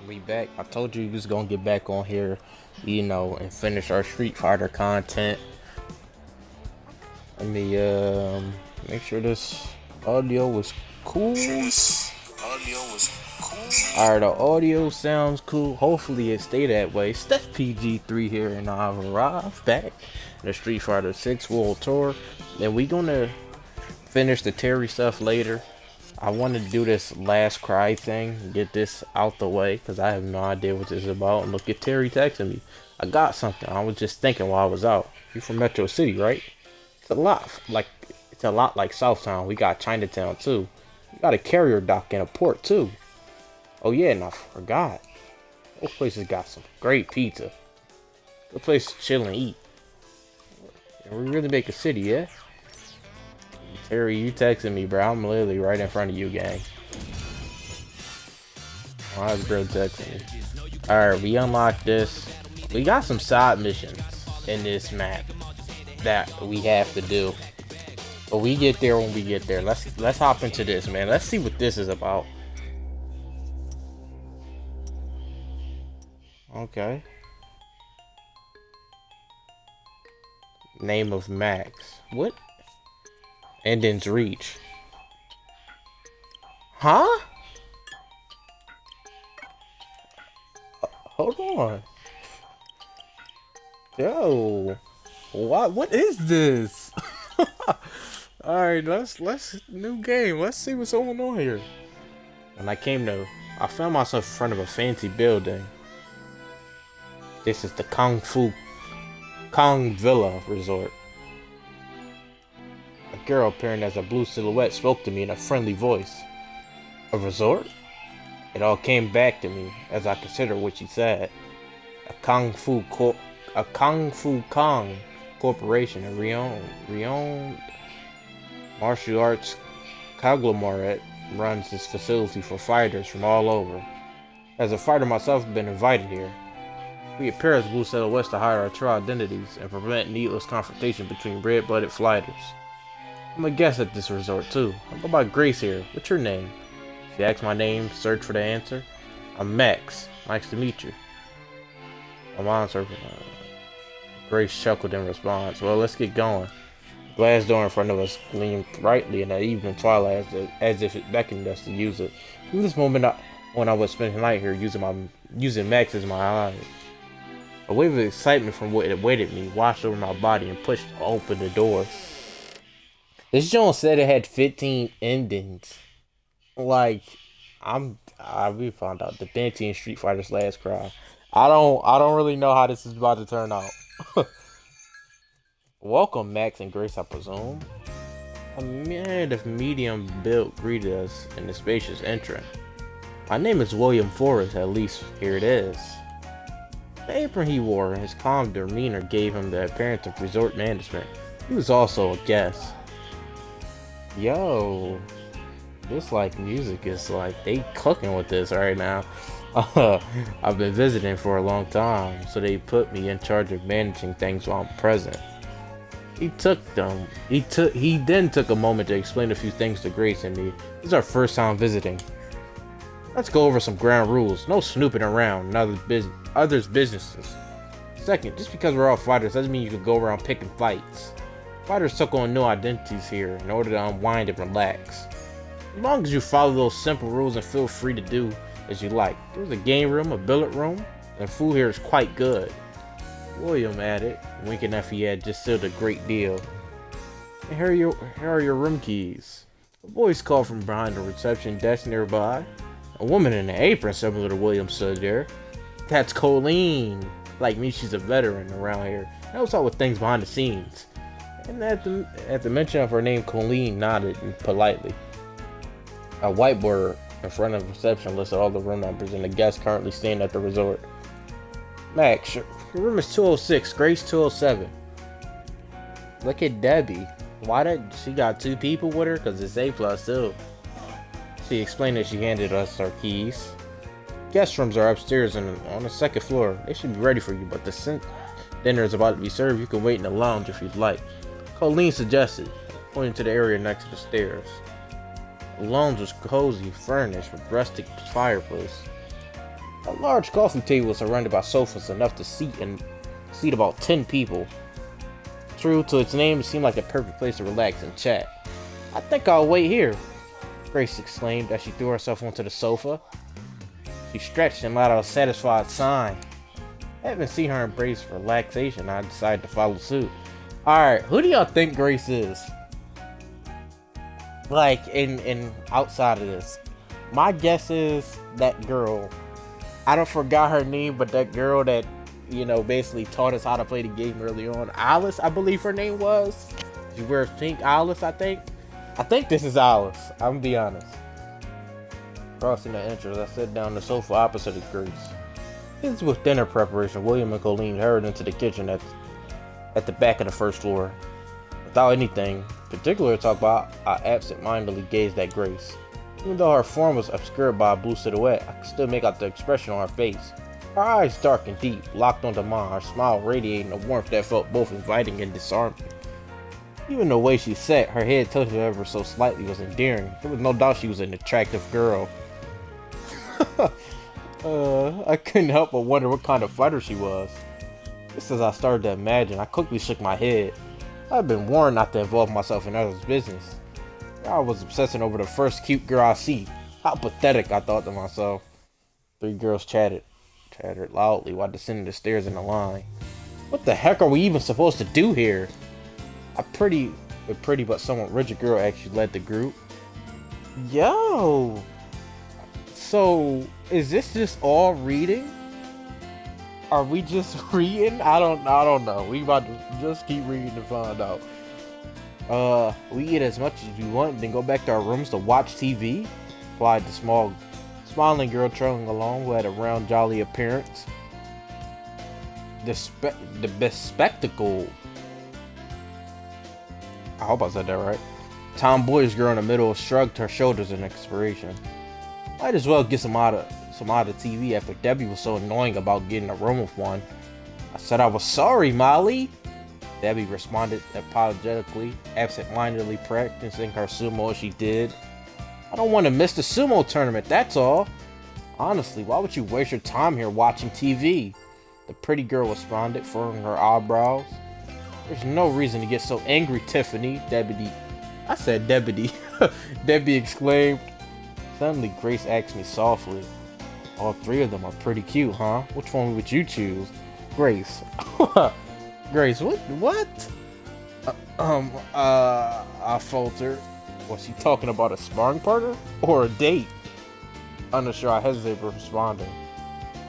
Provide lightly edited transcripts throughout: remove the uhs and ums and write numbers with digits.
We back. I told you we was gonna get back on here, and finish our Street Fighter content. Let me make sure this audio was cool. Alright, the audio sounds cool. Hopefully it stay that way. Steph PG3 here, and I've arrived back in the Street Fighter 6 World Tour. And we gonna finish the Terry stuff later. I wanted to do this last cry thing, get this out the way, because I have no idea what this is about. And look at Terry texting me. I got something. I was just thinking while I was out. You from Metro City, right? It's a lot like Southtown. We got Chinatown too. We got a carrier dock and a port too. Oh yeah, and I forgot. Those places got some great pizza. Good place to chill and eat. And we really make a city, yeah? Terry, you texting me, bro. I'm literally right in front of you, gang. Why is bro texting me? Alright, we unlocked this. We got some side missions in this map that we have to do. But we get there when we get there. Let's hop into this, man. Let's see what this is about. Okay. Name of Max. What? Endings reach. Huh? Hold on. Yo. What is this? Alright, let's new game. Let's see what's going on here. When I found myself in front of a fancy building. This is the Kong Villa Resort. A girl appearing as a blue silhouette spoke to me in a friendly voice. A resort? It all came back to me as I considered what she said. A Kung Fu Kong corporation, a renowned martial arts conglomerate, runs this facility for fighters from all over. As a fighter myself, I've been invited here. We appear as blue silhouettes to hide our true identities and prevent needless confrontation between red-blooded fighters. I'm a guest at this resort too. I go by Grace here. What's your name? She asked my name, searched for the answer. I'm Max. Nice to meet you. My mom's Grace chuckled in response. Well, let's get going. Glass door in front of us gleamed brightly in the evening twilight as if it beckoned us to use it. From this moment when I was spending the night here using Max as my eye. A wave of excitement from what awaited me washed over my body and pushed open the door. This joint said it had 15 endings. Like, we found out the Benty and Street Fighter's Last Cry. I don't really know how this is about to turn out. Welcome, Max and Grace, I presume. A man of medium build greeted us in the spacious entrance. My name is William Forrest, at least here it is. The apron he wore and his calm demeanor gave him the appearance of resort management. He was also a guest. Yo, this music is they cooking with this right now. I've been visiting for a long time, so they put me in charge of managing things while I'm present. He then took a moment to explain a few things to Grace and me. This is our first time visiting. Let's go over some ground rules. No snooping around in others' businesses. Second, just because we're all fighters doesn't mean you can go around picking fights. Fighters took on new identities here in order to unwind and relax. As long as you follow those simple rules and feel free to do as you like. There's a game room, a billiard room, and food here is quite good. William added, winking as he had just sealed a great deal. And here are your room keys. A voice called from behind the reception desk nearby. A woman in an apron similar to William stood there. That's Colleen. Like me, she's a veteran around here. Knows all the things behind the scenes. And at the mention of her name, Colleen nodded politely. A whiteboard in front of the reception listed all the room numbers and the guests currently staying at the resort. Max, your room is 206, Grace 207. Look at Debbie. Why did she got two people with her? Because it's A plus too. She explained as she handed us our keys. Guest rooms are upstairs and on the second floor. They should be ready for you, but since dinner is about to be served, you can wait in the lounge if you'd like. Colleen suggested, pointing to the area next to the stairs. The lounge was cozy, furnished with rustic fireplace. A large coffee table was surrounded by sofas enough to seat about 10 people. True to its name, it seemed like the perfect place to relax and chat. I think I'll wait here, Grace exclaimed as she threw herself onto the sofa. She stretched and let out a satisfied sigh. Having seen her embrace relaxation, I decided to follow suit. Alright, who do y'all think Grace is? Like, in outside of this. My guess is that girl. I don't forgot her name, but that girl that, basically taught us how to play the game early on. Alice, I believe her name was. She wears pink. Alice, I think. I think this is Alice. I'm gonna be honest. Crossing the entrance, I sat down on the sofa opposite of Grace. This is with dinner preparation. William and Colleen hurried into the kitchen at the back of the first floor. Without anything particular to talk about, I absent-mindedly gazed at Grace. Even though her form was obscured by a blue silhouette, I could still make out the expression on her face. Her eyes dark and deep, locked onto mine, her smile radiating a warmth that felt both inviting and disarming. Even the way she sat, her head tilted ever so slightly, was endearing. There was no doubt she was an attractive girl. I couldn't help but wonder what kind of fighter she was. Just as I started to imagine, I quickly shook my head. I had been warned not to involve myself in others' business. I was obsessing over the first cute girl I see. How pathetic, I thought to myself. 3 girls chattered loudly while descending the stairs in a line. What the heck are we even supposed to do here? A pretty but somewhat rigid girl actually led the group. Yo! So, is this just all reading? Are we just reading? I don't know. We about to just keep reading to find out. We eat as much as we want, then go back to our rooms to watch TV? Replied the smiling girl trailing along, who had a round, jolly appearance. The bespectacled. I hope I said that right. Tomboyish girl in the middle shrugged her shoulders in expiration. Might as well get some out of TV after Debbie was so annoying about getting a room with one. I said I was sorry, Molly. Debbie responded apologetically, absent-mindedly practicing her sumo as she did. I don't want to miss the sumo tournament, that's all. Honestly, why would you waste your time here watching TV? The pretty girl responded, furrowing her eyebrows. There's no reason to get so angry, Tiffany, Debbie Debbie exclaimed. Suddenly, Grace asked me softly, all 3 of them are pretty cute, huh? Which one would you choose? Grace. Grace, what? I faltered. Was she talking about a sparring partner or a date? Unsure, I hesitated for responding.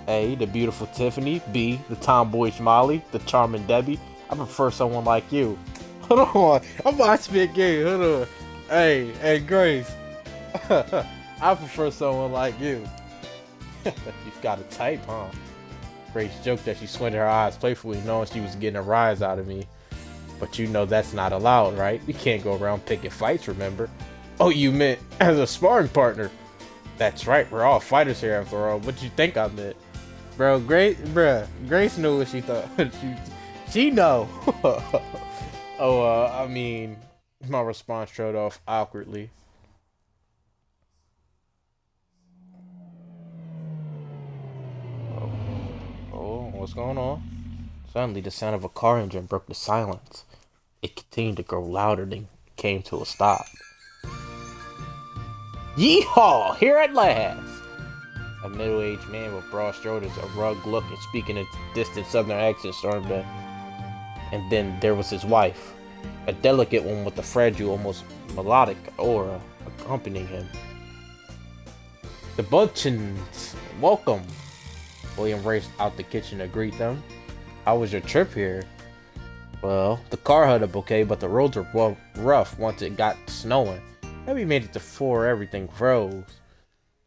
A, the beautiful Tiffany. B, the tomboyish Molly. The charming Debbie. I prefer someone like you. Hold on, I'm about to spit game. Hold on. Hey, Grace. I prefer someone like you. You've got a type, huh? Grace joked as she squinted her eyes playfully, knowing she was getting a rise out of me. But you know that's not allowed, right? We can't go around picking fights, remember? Oh, you meant as a sparring partner? That's right, we're all fighters here after all. What you think I meant? Bro, Grace knew what she thought. she know. I mean, my response trailed off awkwardly. What's going on? Suddenly, the sound of a car engine broke the silence. It continued to grow louder, then came to a stop. Yeehaw! Here at last! A middle-aged man with broad shoulders, a rugged look, and speaking in a distant southern accent stormed in. And then there was his wife, a delicate one with a fragile, almost melodic aura accompanying him. The Butchins, welcome! William raced out the kitchen to greet them. How was your trip here? Well, the car held up okay, but the roads were rough once it got snowing. And we made it to before everything froze.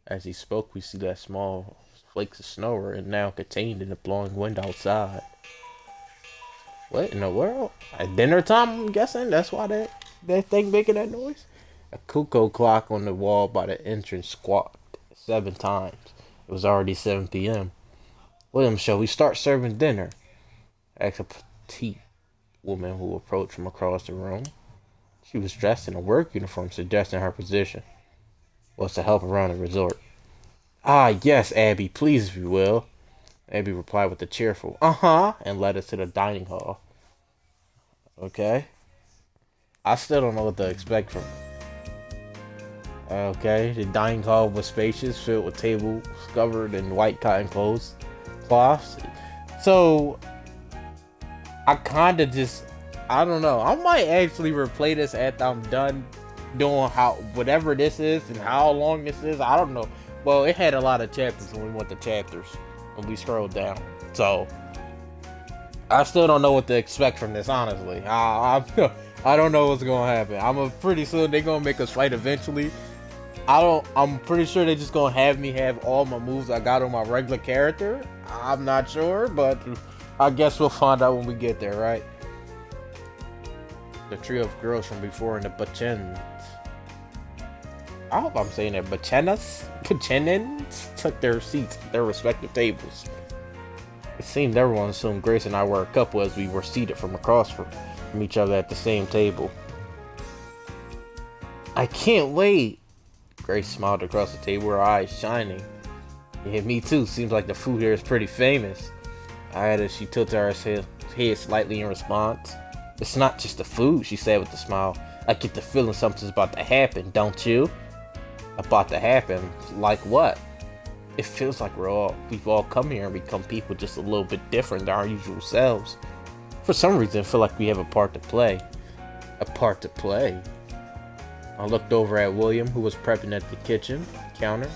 As he spoke, we see that small flakes of snow were now contained in the blowing wind outside. What in the world? At dinner time, I'm guessing? That's why that thing making that noise? A cuckoo clock on the wall by the entrance squawked 7 times. It was already 7 p.m. William, shall we start serving dinner? Asked a petite woman who approached from across the room. She was dressed in a work uniform, suggesting her position was to help around the resort. Ah, yes, Abby, please, if you will. Abby replied with a cheerful, uh-huh, and led us to the dining hall. Okay. I still don't know what to expect from it. Okay, the dining hall was spacious, filled with tables covered in white cotton cloths. So, I kinda just, I don't know. I might actually replay this after I'm done doing how whatever this is and how long this is. I don't know. Well, it had a lot of chapters when we went to chapters when we scrolled down. So I still don't know what to expect from this. Honestly, I don't know what's gonna happen. Pretty soon they're gonna make us fight eventually. I don't. I'm pretty sure they're just gonna have me have all my moves I got on my regular character. I'm not sure, but I guess we'll find out when we get there, right? The trio of girls from before in the Bachens. I hope I'm saying that. Bachenins took their seats at their respective tables. It seemed everyone assumed Grace and I were a couple as we were seated from across from each other at the same table. I can't wait. Grace smiled across the table, her eyes shining. Yeah, me too. Seems like the food here is pretty famous. I added as she tilted her head slightly in response. It's not just the food, she said with a smile. I get the feeling something's about to happen, don't you? About to happen? Like what? It feels like we've all come here and become people just a little bit different than our usual selves. For some reason, I feel like we have a part to play. A part to play? I looked over at William, who was prepping at the kitchen counter.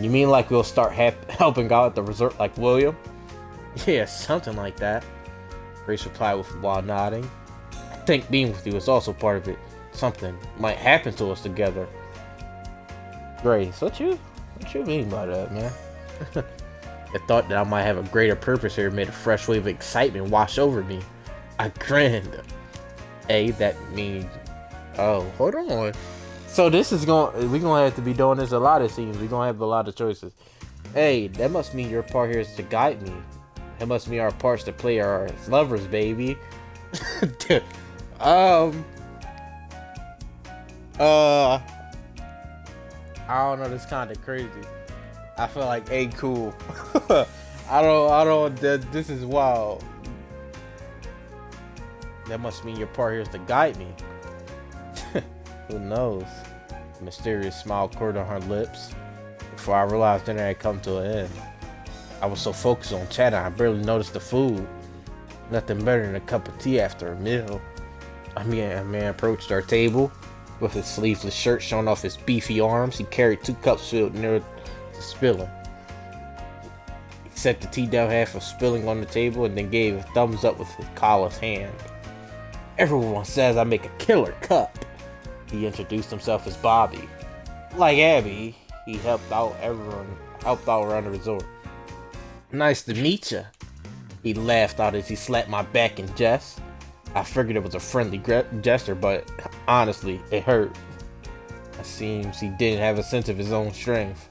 You mean like we'll start helping out at the resort like William? Yeah, something like that. Grace replied while nodding. I think being with you is also part of it. Something might happen to us together. Grace, what you mean by that, man? The thought that I might have a greater purpose here made a fresh wave of excitement wash over me. I grinned. That means... Oh, hold on. So we're gonna have to be doing this a lot, it seems. We're gonna have a lot of choices. Hey, that must mean your part here is to guide me. That must mean our parts to play are as lovers, baby. um... I don't know, this kinda crazy. I feel like cool. This is wild. That must mean your part here is to guide me. Who knows? A mysterious smile curled on her lips. Before I realized dinner had come to an end. I was so focused on chatting, I barely noticed the food. Nothing better than a cup of tea after a meal. A man approached our table. With his sleeveless shirt showing off his beefy arms, he carried 2 cups filled near the spiller. He set the tea down half of spilling on the table and then gave a thumbs up with his collar's hand. Everyone says I make a killer cup. He introduced himself as Bobby. Like Abby, he helped out around the resort. Nice to meet ya. He laughed out as he slapped my back in jest. I figured it was a friendly gesture, but honestly, it hurt. It seems he didn't have a sense of his own strength.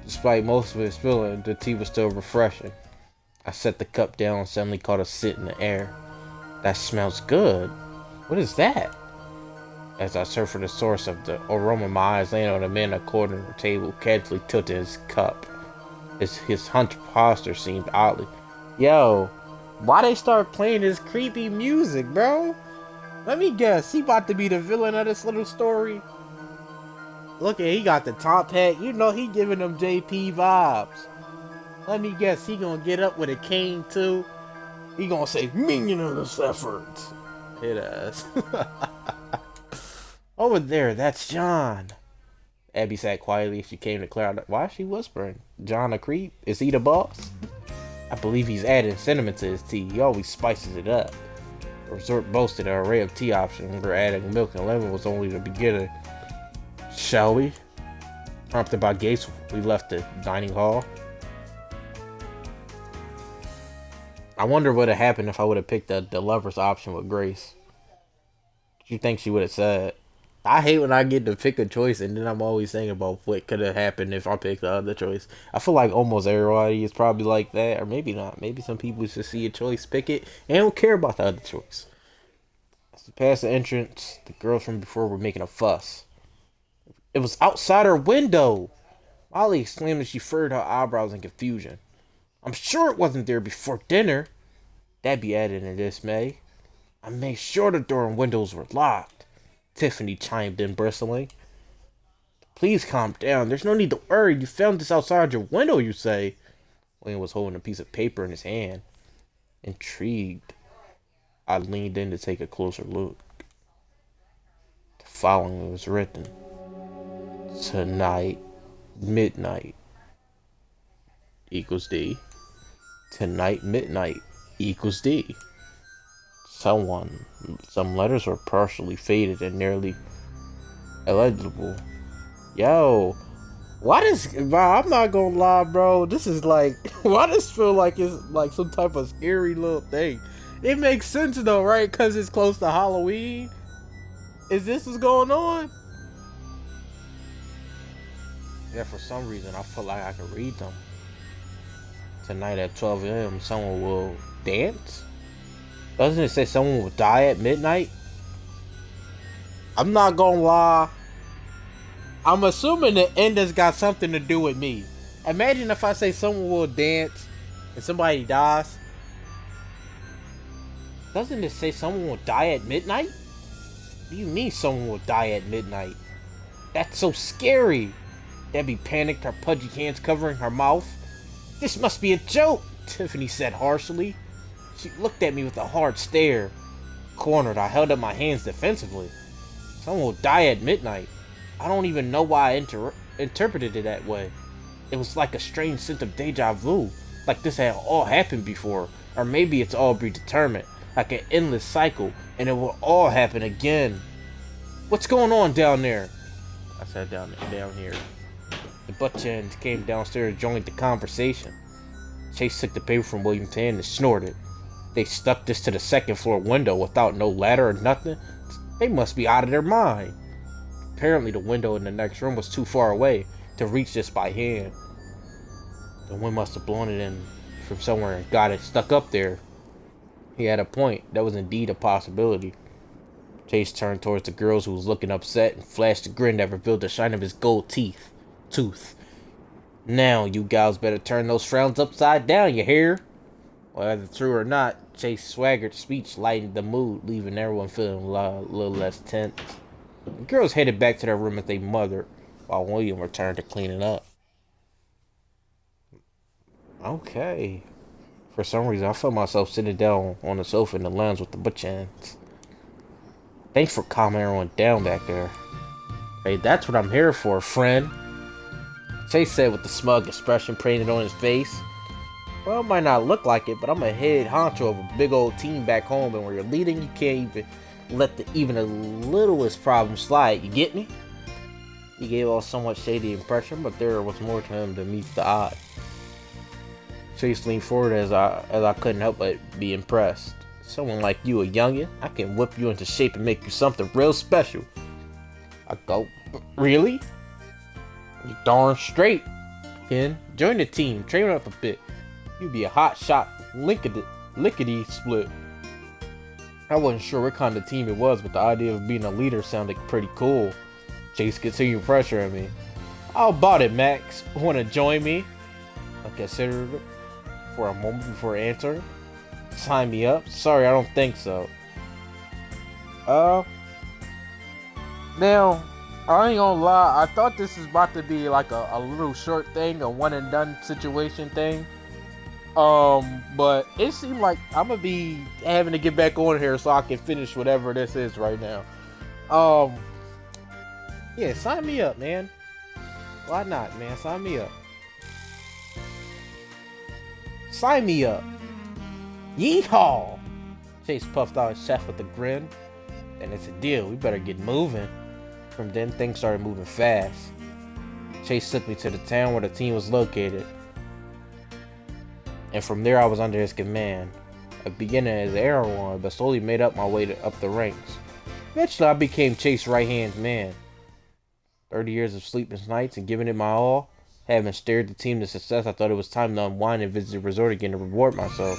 Despite most of his spilling, the tea was still refreshing. I set the cup down and suddenly caught a scent in the air. That smells good. What is that? As I searched for the source of the aroma, my eyes landed on a man in a corner of the table, casually tilted his cup. His hunched posture seemed oddly. Yo, why they start playing this creepy music, bro? Let me guess, he about to be the villain of this little story. Look at, he got the top hat. You know he giving them JP vibes. Let me guess, he gonna get up with a cane too. He gonna say, minion of this effort. It is. Over there, that's John. Abby sat quietly as she came to clear out. Why is she whispering? John a creep? Is he the boss? I believe he's adding cinnamon to his tea. He always spices it up. The resort boasted an array of tea options, where adding milk and lemon was only the beginning. Shall we? Prompted by Gates, we left the dining hall. I wonder what would have happened if I would have picked the lover's option with Grace. What do you think she would have said? I hate when I get to pick a choice and then I'm always thinking about what could have happened if I picked the other choice. I feel like almost everybody is probably like that, or maybe not. Maybe some people just see a choice, pick it, and don't care about the other choice. As we passed the entrance, the girls from before were making a fuss. It was outside her window. Molly exclaimed as she furrowed her eyebrows in confusion. I'm sure it wasn't there before dinner, Debbie added in dismay. I made sure the door and windows were locked, Tiffany chimed in, bristling. Please calm down. There's no need to worry. You found this outside your window, you say. William was holding a piece of paper in his hand. Intrigued, I leaned in to take a closer look. The following was written. Tonight, midnight, equals D. Tonight, midnight, equals D. Some letters were partially faded and nearly illegible. Yo, why does, bro, I'm not gonna lie, bro. This is like, why does feel like it's like some type of scary little thing? It makes sense though, right? Because it's close to Halloween. Is this what's going on? Yeah, for some reason, I feel like I could read them. Tonight at 12 a.m., someone will dance? Doesn't it say someone will die at midnight? I'm not gonna lie. I'm assuming the end has got something to do with me. Imagine if I say someone will dance and somebody dies. Doesn't it say someone will die at midnight? What do you mean someone will die at midnight? That's so scary. Debbie panicked, her pudgy hands covering her mouth. This must be a joke, Tiffany said harshly. She looked at me with a hard stare. Cornered, I held up my hands defensively. Someone will die at midnight. I don't even know why I interpreted it that way. It was like a strange sense of deja vu, like this had all happened before, or maybe it's all predetermined, like an endless cycle, and it will all happen again. What's going on down there? I said down here. The Butchans came downstairs and joined the conversation. Chase took the paper from William's hand and snorted. They stuck this to the second floor window without no ladder or nothing. They must be out of their mind. Apparently the window in the next room was too far away to reach this by hand. The wind must have blown it in from somewhere and got it stuck up there. He had a point. That was indeed a possibility. Chase turned towards the girls who was looking upset and flashed a grin that revealed the shine of his gold tooth. Now you gals better turn those frowns upside down, you hear? Whether true or not, Chase's swaggered speech lightened the mood, leaving everyone feeling a little less tense. The girls headed back to their room as they mothered, while William returned to cleaning up. Okay. For some reason, I felt myself sitting down on the sofa in the lounge with the Butchans. Thanks for calming everyone down back there. Hey, that's what I'm here for, friend. Chase said with the smug expression painted on his face. Well, it might not look like it, but I'm a head honcho of a big old team back home, and when you're leading, you can't even let even the littlest problem slide. You get me? He gave off a somewhat shady impression, but there was more to him than meets the eye. Chase leaned forward as I couldn't help but be impressed. Someone like you, a youngin', I can whip you into shape and make you something real special. I go, really? You darn straight, Ken. Join the team, train up a bit. You'd be a hot shot, lickety split. I wasn't sure what kind of team it was, but the idea of being a leader sounded pretty cool. Chase continued pressuring me. How about it, Max? Want to join me? I considered it for a moment before answering. Sign me up? Sorry, I don't think so. Now, I ain't gonna lie, I thought this was about to be like a little short thing, a one and done situation thing. But it seemed like I'm gonna be having to get back on here so I can finish whatever this is right now. Yeah, sign me up, man. Why not, man? Sign me up. Sign me up. Yeehaw! Chase puffed out his chest with a grin. And it's a deal. We better get moving. From then, things started moving fast. Chase took me to the town where the team was located. And from there, I was under his command. I began as Aaron, but slowly made up my way up the ranks. Eventually, I became Chase's right-hand man. 30 years of sleepless nights and giving it my all. Having steered the team to success, I thought it was time to unwind and visit the resort again to reward myself.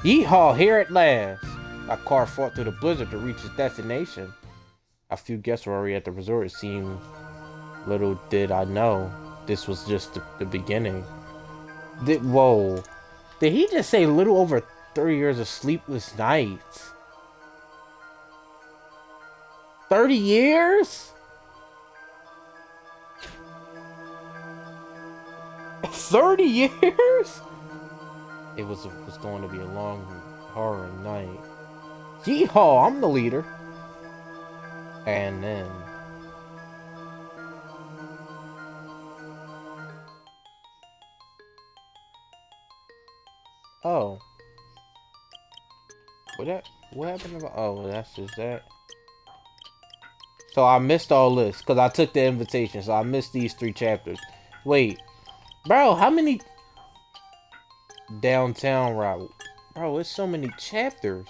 Yeehaw, here at last! My car fought through the blizzard to reach its destination. A few guests were already at the resort, it seemed. Little did I know, this was just the beginning. Whoa. Did he just say a little over 30 years of sleepless nights? 30 years? 30 years? It was going to be a long, harrowing night. Yeehaw, I'm the leader. And then... Oh. What happened about... Oh, that's just that. So I missed all this, because I took the invitation, so I missed these 3 chapters. Wait. Bro, how many... Downtown route. Bro, it's so many chapters.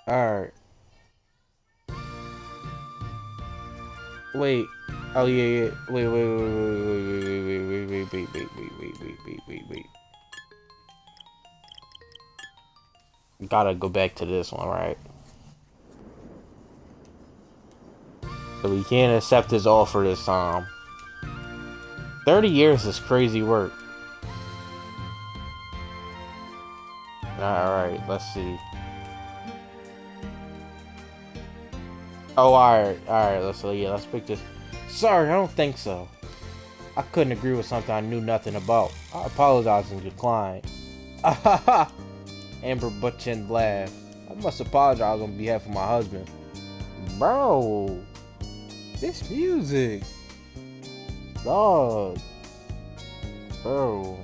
Alright. Wait. Oh yeah. Wait. Gotta go back to this one, right? So we can't accept his offer this time. 30 years is crazy work. Alright, let's see. Oh, alright, let's pick this. Sorry, I don't think so. I couldn't agree with something I knew nothing about. I apologize and decline. Ahaha! Amber butt-chin laughed. I must apologize on behalf of my husband. Bro! This music! Dog! Bro!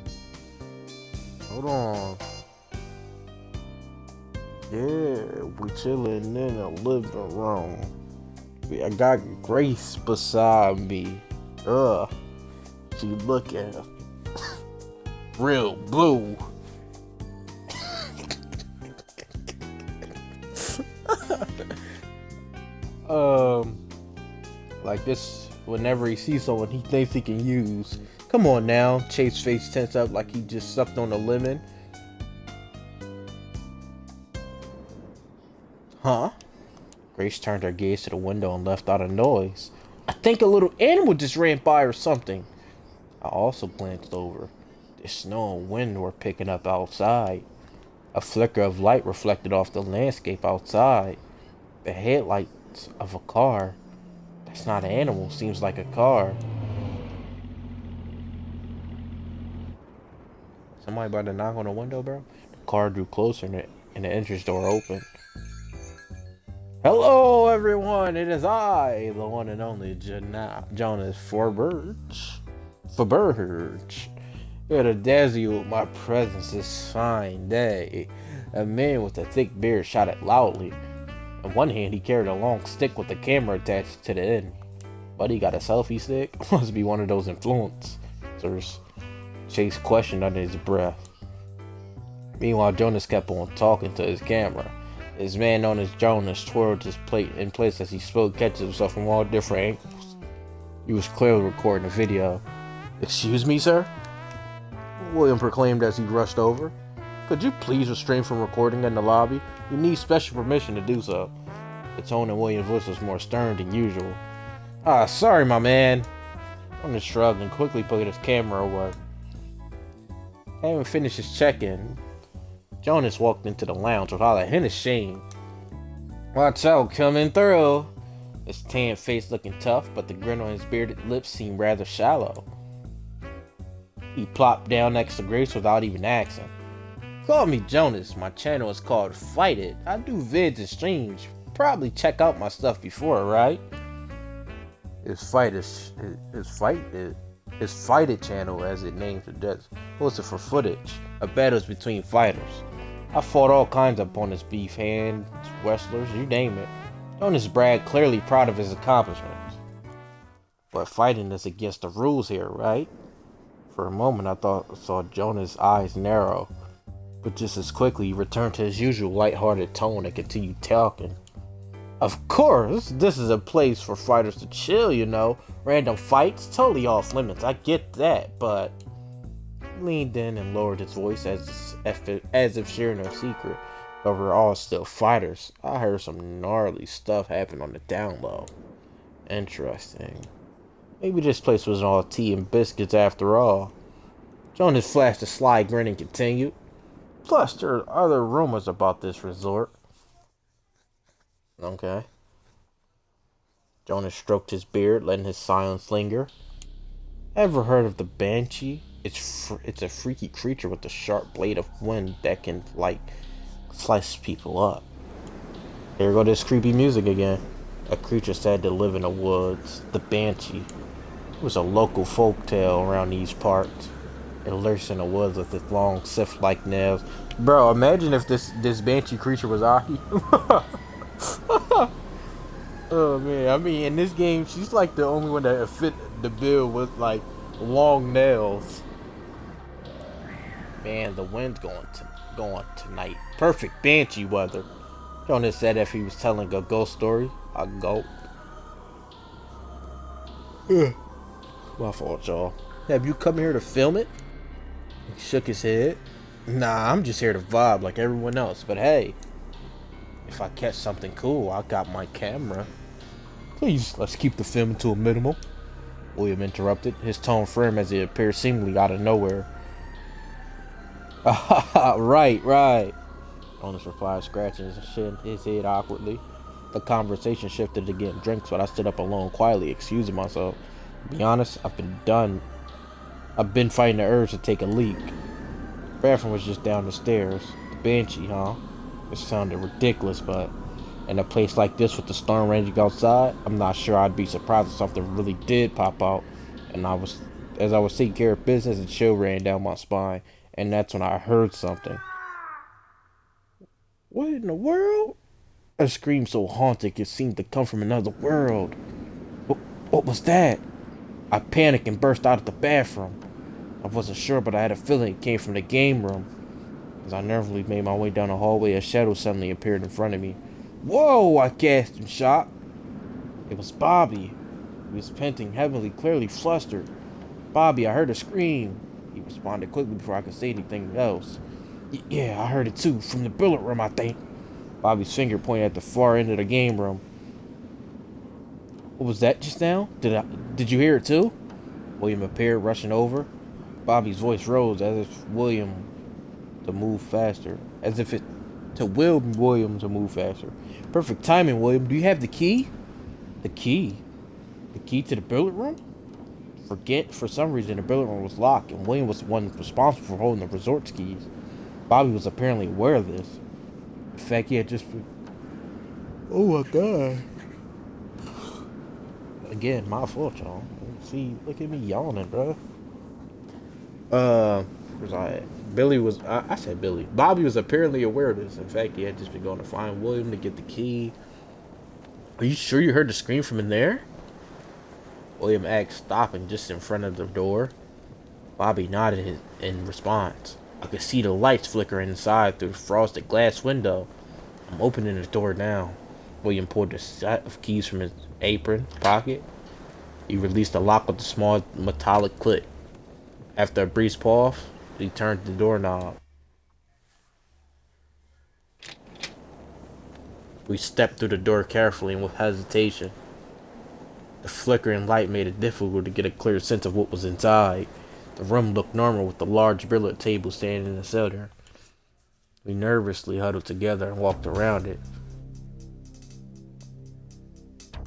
Hold on. Yeah, we chilling in the living room. I got Grace beside me. She looking real blue. Like this, whenever he sees someone he thinks he can use. Come on now, Chase's face tense up like he just sucked on a lemon. Huh? Grace turned her gaze to the window and left out a noise. I think a little animal just ran by or something. I also glanced over. The snow and wind were picking up outside. A flicker of light reflected off the landscape outside. The headlights of a car. That's not an animal, seems like a car. Somebody about to knock on the window, bro? The car drew closer and the entrance door opened. Hello, everyone. It is I, the one and only Jonas Forberge. Here to dazzle you with my presence this fine day. A man with a thick beard shouted loudly. In one hand, he carried a long stick with a camera attached to the end. But he got a selfie stick? Must be one of those influencers. Chase questioned under his breath. Meanwhile, Jonas kept on talking to his camera. His man known as Jonas twirled his plate in place as he spoke, catching himself from all different angles. He was clearly recording a video. Excuse me, sir? William proclaimed as he rushed over. Could you please refrain from recording in the lobby? You need special permission to do so. The tone in William's voice was more stern than usual. Sorry, my man. Jonas shrugged and quickly put his camera away. Having finished his check-in, Jonas walked into the lounge without a hint of shame. Watch out, coming through. His tan face looking tough, but the grin on his bearded lips seemed rather shallow. He plopped down next to Grace without even asking. Call me Jonas. My channel is called Fight It. I do vids and streams. Probably check out my stuff before, right? His Fight It channel, as it names it, does posted for footage of battles between fighters. I fought all kinds of opponents, beef hands, wrestlers, you name it. Jonas bragged, clearly proud of his accomplishments. But fighting is against the rules here, right? For a moment I saw Jonas' eyes narrow, but just as quickly he returned to his usual lighthearted tone and continued talking. Of course, this is a place for fighters to chill, you know. Random fights, totally off limits, I get that, but... He leaned in and lowered his voice as if sharing a secret, but we're all still fighters. I heard some gnarly stuff happen on the down low. Interesting. Maybe this place was all tea and biscuits after all. Jonas flashed a sly grin and continued. Plus, there are other rumors about this resort. Okay. Jonas stroked his beard, letting his silence linger. Ever heard of the Banshee? It's a freaky creature with a sharp blade of wind that can, like, slice people up. Here go this creepy music again. A creature said to live in the woods. The Banshee. It was a local folk tale around these parts. It lurks in the woods with its long, scythe-like nails. Bro, imagine if this Banshee creature was Ahi. Oh man, I mean, in this game, she's like the only one that fit the bill with like long nails. Man, the wind's going tonight. Perfect Banshee weather. Jonas said if he was telling a ghost story, a gulp. My fault, y'all. Have you come here to film it? He shook his head. Nah, I'm just here to vibe like everyone else. But hey, if I catch something cool, I got my camera. Please, let's keep the filming to a minimum. William interrupted, his tone firm as it appeared seemingly out of nowhere. Right. Jonas replied, scratching his head awkwardly. The conversation shifted to getting drinks, but I stood up alone, quietly excusing myself. To be honest, I've been fighting the urge to take a leak. The bathroom was just down the stairs. The Banshee, huh? It sounded ridiculous, but in a place like this with the storm raging outside, I'm not sure I'd be surprised if something really did pop out. And as I was taking care of business, a chill ran down my spine, and that's when I heard something. What in the world? A scream so haunting it seemed to come from another world. What was that? I panicked and burst out of the bathroom. I wasn't sure, but I had a feeling it came from the game room. As I nervously made my way down the hallway, a shadow suddenly appeared in front of me. Whoa! I gasped in shock. It was Bobby. He was panting heavily, clearly flustered. Bobby, I heard a scream. He responded quickly before I could say anything else. Yeah, I heard it too, from the billiard room, I think. Bobby's finger pointed at the far end of the game room. What was that just now? Did you hear it too? William appeared, rushing over. Bobby's voice rose as if William to move faster. William to move faster. Perfect timing, William. Do you have the key? The key? The key to the billiard room? For some reason, the billiard room was locked, and William was the one responsible for holding the resort's keys. Bobby was apparently aware of this. In fact, he had just been... Oh my god. Again, my fault, y'all. See, look at me yawning, bro. Where's I at? I said Billy. Bobby was apparently aware of this. In fact, he had just been going to find William to get the key. Are you sure you heard the scream from in there? William asked, stopping just in front of the door. Bobby nodded in response. I could see the lights flickering inside through the frosted glass window. I'm opening the door now. William pulled a set of keys from his apron pocket. He released the lock with a small metallic click. After a brief pause, he turned the doorknob. We stepped through the door carefully and with hesitation. The flickering light made it difficult to get a clear sense of what was inside. The room looked normal with the large billiard table standing in the center. We nervously huddled together and walked around it.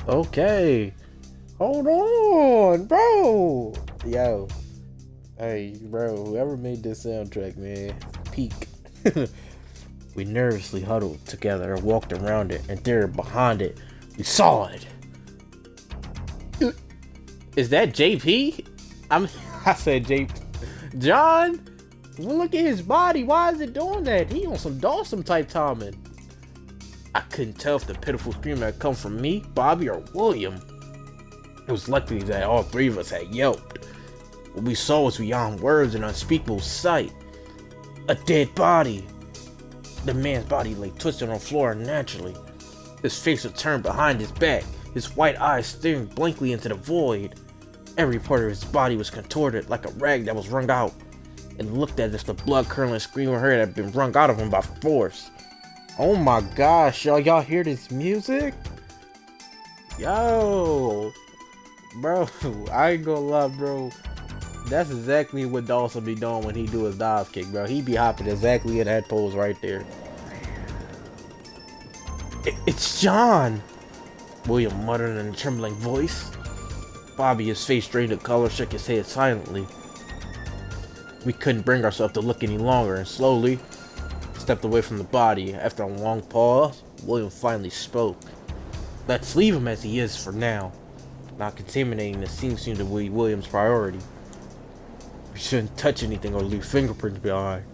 Okay. Hold on, bro. Yo. Hey, bro, whoever made this soundtrack, man. Peak. We nervously huddled together and walked around it, and there behind it, we saw it. Is that JP? I said JP. John? Well, look at his body. Why is it doing that? He on some Dawson type timing. I couldn't tell if the pitiful scream had come from me, Bobby, or William. It was likely that all three of us had yelped. What we saw was beyond words, an unspeakable sight. A dead body. The man's body lay twisted on the floor unnaturally. His face was turned behind his back, his white eyes staring blankly into the void. Every part of his body was contorted like a rag that was wrung out. It looked as if the blood-curdling scream of her had been wrung out of him by force. Oh my gosh, y'all hear this music? Yo! Bro, I ain't gonna lie, bro. That's exactly what Dawson be doing when he do his dive kick, bro. He be hopping exactly in that pose right there. It's John! William muttered in a trembling voice. Bobby, his face drained of color, shook his head silently. We couldn't bring ourselves to look any longer, and slowly stepped away from the body. After a long pause, William finally spoke. Let's leave him as he is for now. Not contaminating the scene seemed to be William's priority. We shouldn't touch anything or leave fingerprints behind.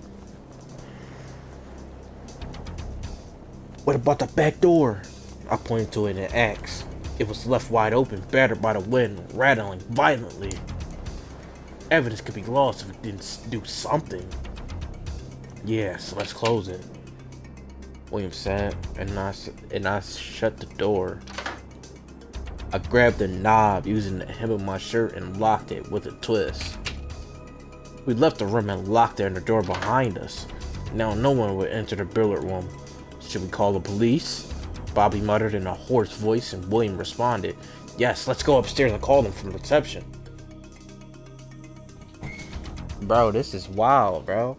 What about the back door? I pointed to it and asked. It was left wide open, battered by the wind, rattling violently. Evidence could be lost if it didn't do something. Yeah, so let's close it. William said, and I shut the door. I grabbed the knob using the hem of my shirt and locked it with a twist. We left the room and locked the door behind us. Now no one would enter the billiard room. Should we call the police? Bobby muttered in a hoarse voice, and William responded, Yes, let's go upstairs and call them from reception. Bro, this is wild, bro.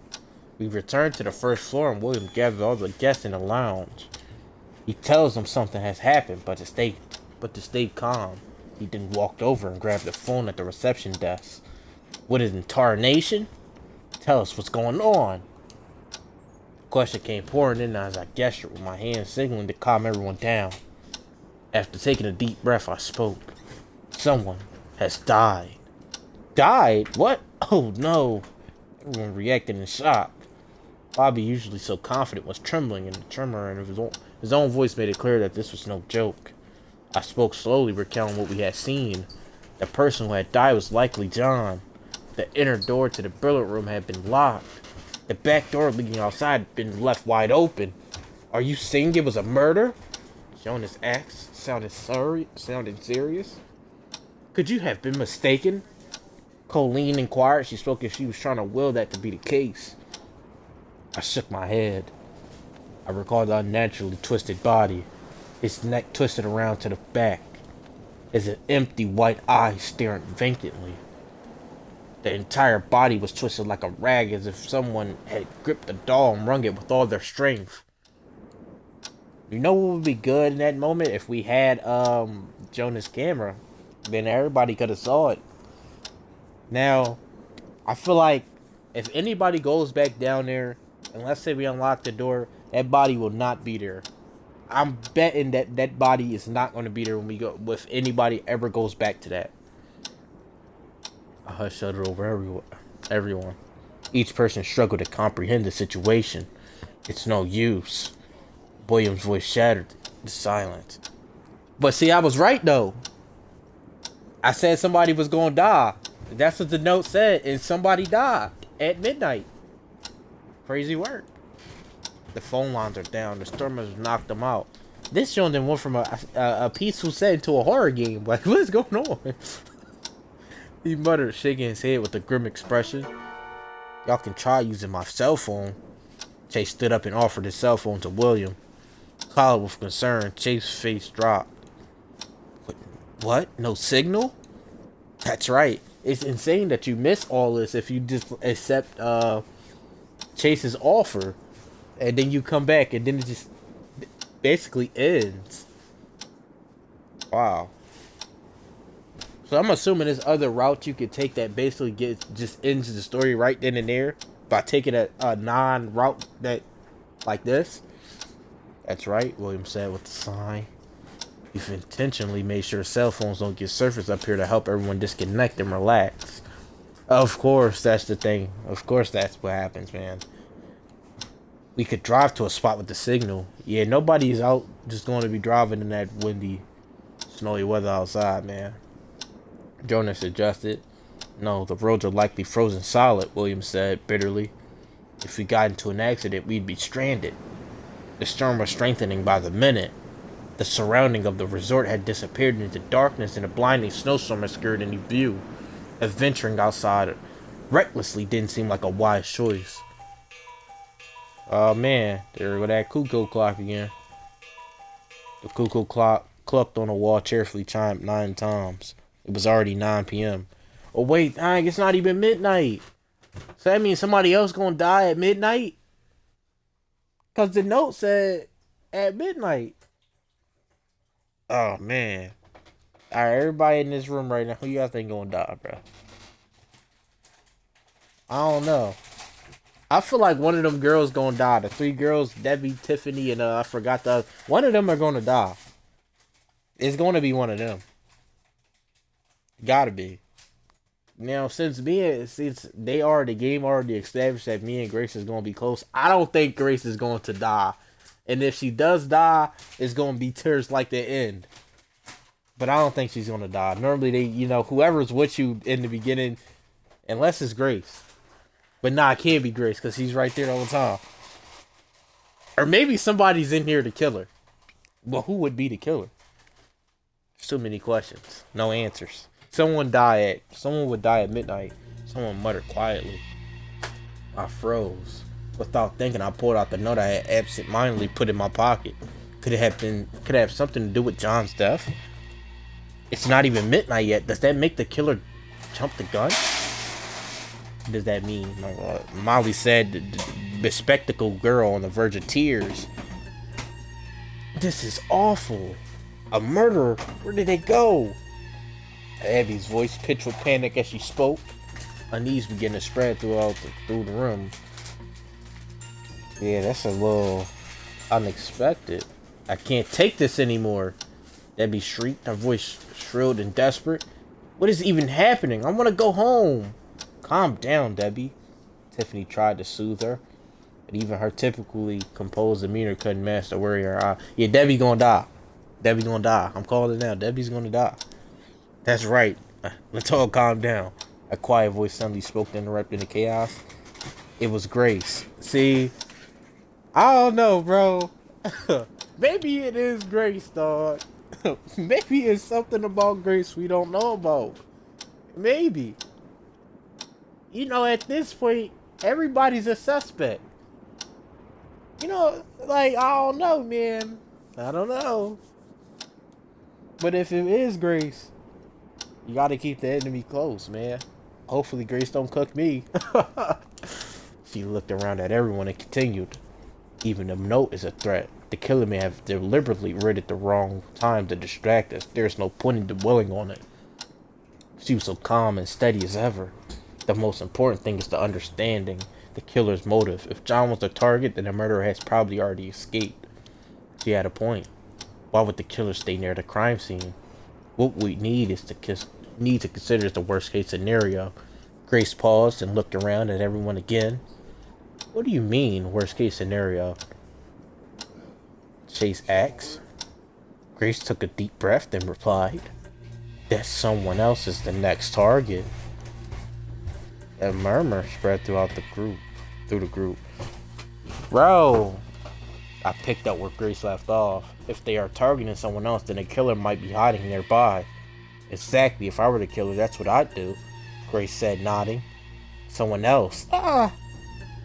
We returned to the first floor and William gathered all the guests in the lounge. He tells them something has happened, but to stay calm, he then walked over and grabbed the phone at the reception desk. What is incarnation? Tell us what's going on. The question came pouring in as I gestured with my hand signaling to calm everyone down. After taking a deep breath, I spoke. Someone has died. Died? What? Oh no. Everyone reacted in shock. Bobby, usually so confident, was trembling, and the tremor in his own voice made it clear that this was no joke. I spoke slowly, recounting what we had seen. The person who had died was likely John. The inner door to the billiard room had been locked. The back door leading outside had been left wide open. Are you saying it was a murder? Jonas asked, sounded serious. Could you have been mistaken? Colleen inquired. She spoke as she was trying to will that to be the case. I shook my head. I recalled the unnaturally twisted body, his neck twisted around to the back, his empty white eyes staring vacantly. The entire body was twisted like a rag, as if someone had gripped a doll and wrung it with all their strength. You know what would be good in that moment? If we had Jonah's camera. Then everybody could have saw it. Now, I feel like if anybody goes back down there, and let's say we unlock the door, that body will not be there. I'm betting that body is not going to be there when we go, if anybody ever goes back to that. A hush shuddered over everyone. Each person struggled to comprehend the situation. It's no use. William's voice shattered the silence. But see, I was right though. I said somebody was going to die. That's what the note said, and somebody died at midnight. Crazy work. The phone lines are down. The stormers knocked them out. This show then went from a peaceful setting to a horror game. Like, what is going on? He muttered, shaking his head with a grim expression. Y'all can try using my cell phone. Chase stood up and offered his cell phone to William. Called with concern, Chase's face dropped. What? No signal? That's right. It's insane that you miss all this if you just accept Chase's offer. And then you come back and then it just basically ends. Wow. So I'm assuming there's other routes you could take that basically just ends the story right then and there by taking a non-route that like this. That's right, William said with a sigh. You've intentionally made sure cell phones don't get surfaced up here to help everyone disconnect and relax. Of course, that's the thing. Of course, that's what happens, man. We could drive to a spot with the signal. Yeah, nobody's out just going to be driving in that windy, snowy weather outside, man. Jonas suggested. No, the roads are likely frozen solid, William said bitterly. If we got into an accident, we'd be stranded. The storm was strengthening by the minute. The surrounding of the resort had disappeared into darkness, and a blinding snowstorm obscured any view. Adventuring outside recklessly didn't seem like a wise choice. Oh man, there go that cuckoo clock again. The cuckoo clock clucked on the wall cheerfully chimed 9 times. It was already 9 p.m. Oh wait, dang, it's not even midnight. So that means somebody else gonna die at midnight? Cause the note said at midnight. Oh man. Alright, everybody in this room right now, who y'all think gonna die, bro? I don't know. I feel like one of them girls gonna die. The three girls, Debbie, Tiffany, and I forgot the other. One of them are gonna die. It's gonna be one of them. Gotta be. Now, since the game already established that me and Grace is gonna be close, I don't think Grace is going to die. And if she does die, it's gonna be tears like the end. But I don't think she's gonna die. Normally, whoever's with you in the beginning, unless it's Grace. But nah, it can't be Grace because he's right there all the time. Or maybe somebody's in here to kill her. Well, who would be the killer? Too many questions, no answers. Someone would die at midnight. Someone muttered quietly. I froze. Without thinking, I pulled out the note I had absent-mindedly put in my pocket. Could it have something to do with John's death? It's not even midnight yet. Does that make the killer jump the gun? What does that mean? Molly said, the bespectacled girl on the verge of tears. This is awful. A murderer? Where did they go? Abby's voice pitched with panic as she spoke. Unease began to spread through the room. Yeah, that's a little unexpected. I can't take this anymore. Debbie shrieked, her voice shrilled and desperate. What is even happening? I want to go home. Calm down, Debbie. Tiffany tried to soothe her, but even her typically composed demeanor couldn't match the worry in her eye. Yeah, Debbie gonna die. Debbie gonna die. I'm calling it now. Debbie's gonna die. That's right. Let's all calm down. A quiet voice suddenly spoke, interrupting the chaos. It was Grace. See, I don't know, bro. Maybe it is Grace, dog. Maybe it's something about Grace we don't know about. Maybe. At this point, everybody's a suspect. I don't know, man. I don't know. But if it is Grace, you gotta keep the enemy close, man. Hopefully Grace don't cook me. She looked around at everyone and continued. Even the note is a threat. The killer may have deliberately read it the wrong time to distract us. There's no point in dwelling on it. She was so calm and steady as ever. The most important thing is the understanding the killer's motive. If John was the target, then the murderer has probably already escaped. She had a point. Why would the killer stay near the crime scene? What we need to consider the worst case scenario. Grace paused and looked around at everyone again. What do you mean, worst case scenario? Chase asked. Grace took a deep breath and replied, that someone else is the next target. A murmur spread through the group. Bro, I picked up where Grace left off. If they are targeting someone else, then the killer might be hiding nearby. Exactly, if I were the killer, that's what I'd do, Grace said, nodding. Someone else.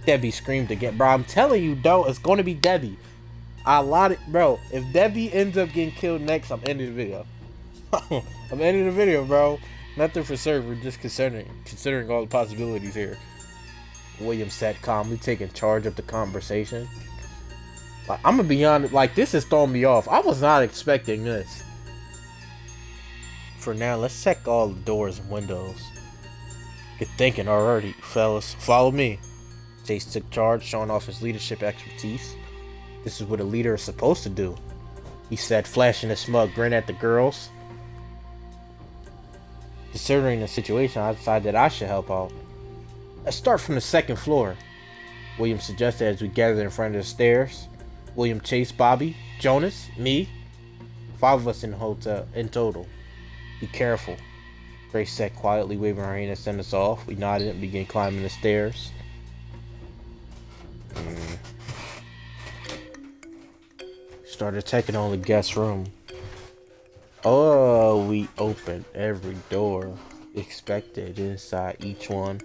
Debbie screamed again. Bro, I'm telling you, it's gonna be Debbie. Bro, if Debbie ends up getting killed next, I'm ending the video. I'm ending the video, bro. Nothing for certain. We're just considering all the possibilities here. William sat calmly, taking charge of the conversation. Like, I'm gonna be honest, this is throwing me off. I was not expecting this. For now, let's check all the doors and windows. Get thinking already, fellas. Follow me. Chase took charge, showing off his leadership expertise. This is what a leader is supposed to do, he said, flashing a smug grin at the girls. Considering the situation, I decided that I should help out. Let's start from the second floor, William suggested as we gathered in front of the stairs. William, Chase, Bobby, Jonas, me. 5 of us in the hotel in total. Be careful, Grace said quietly, waving her hand to send us off. We nodded and began climbing the stairs. Started checking on the guest room. Oh, we opened every door. Expected inside each one.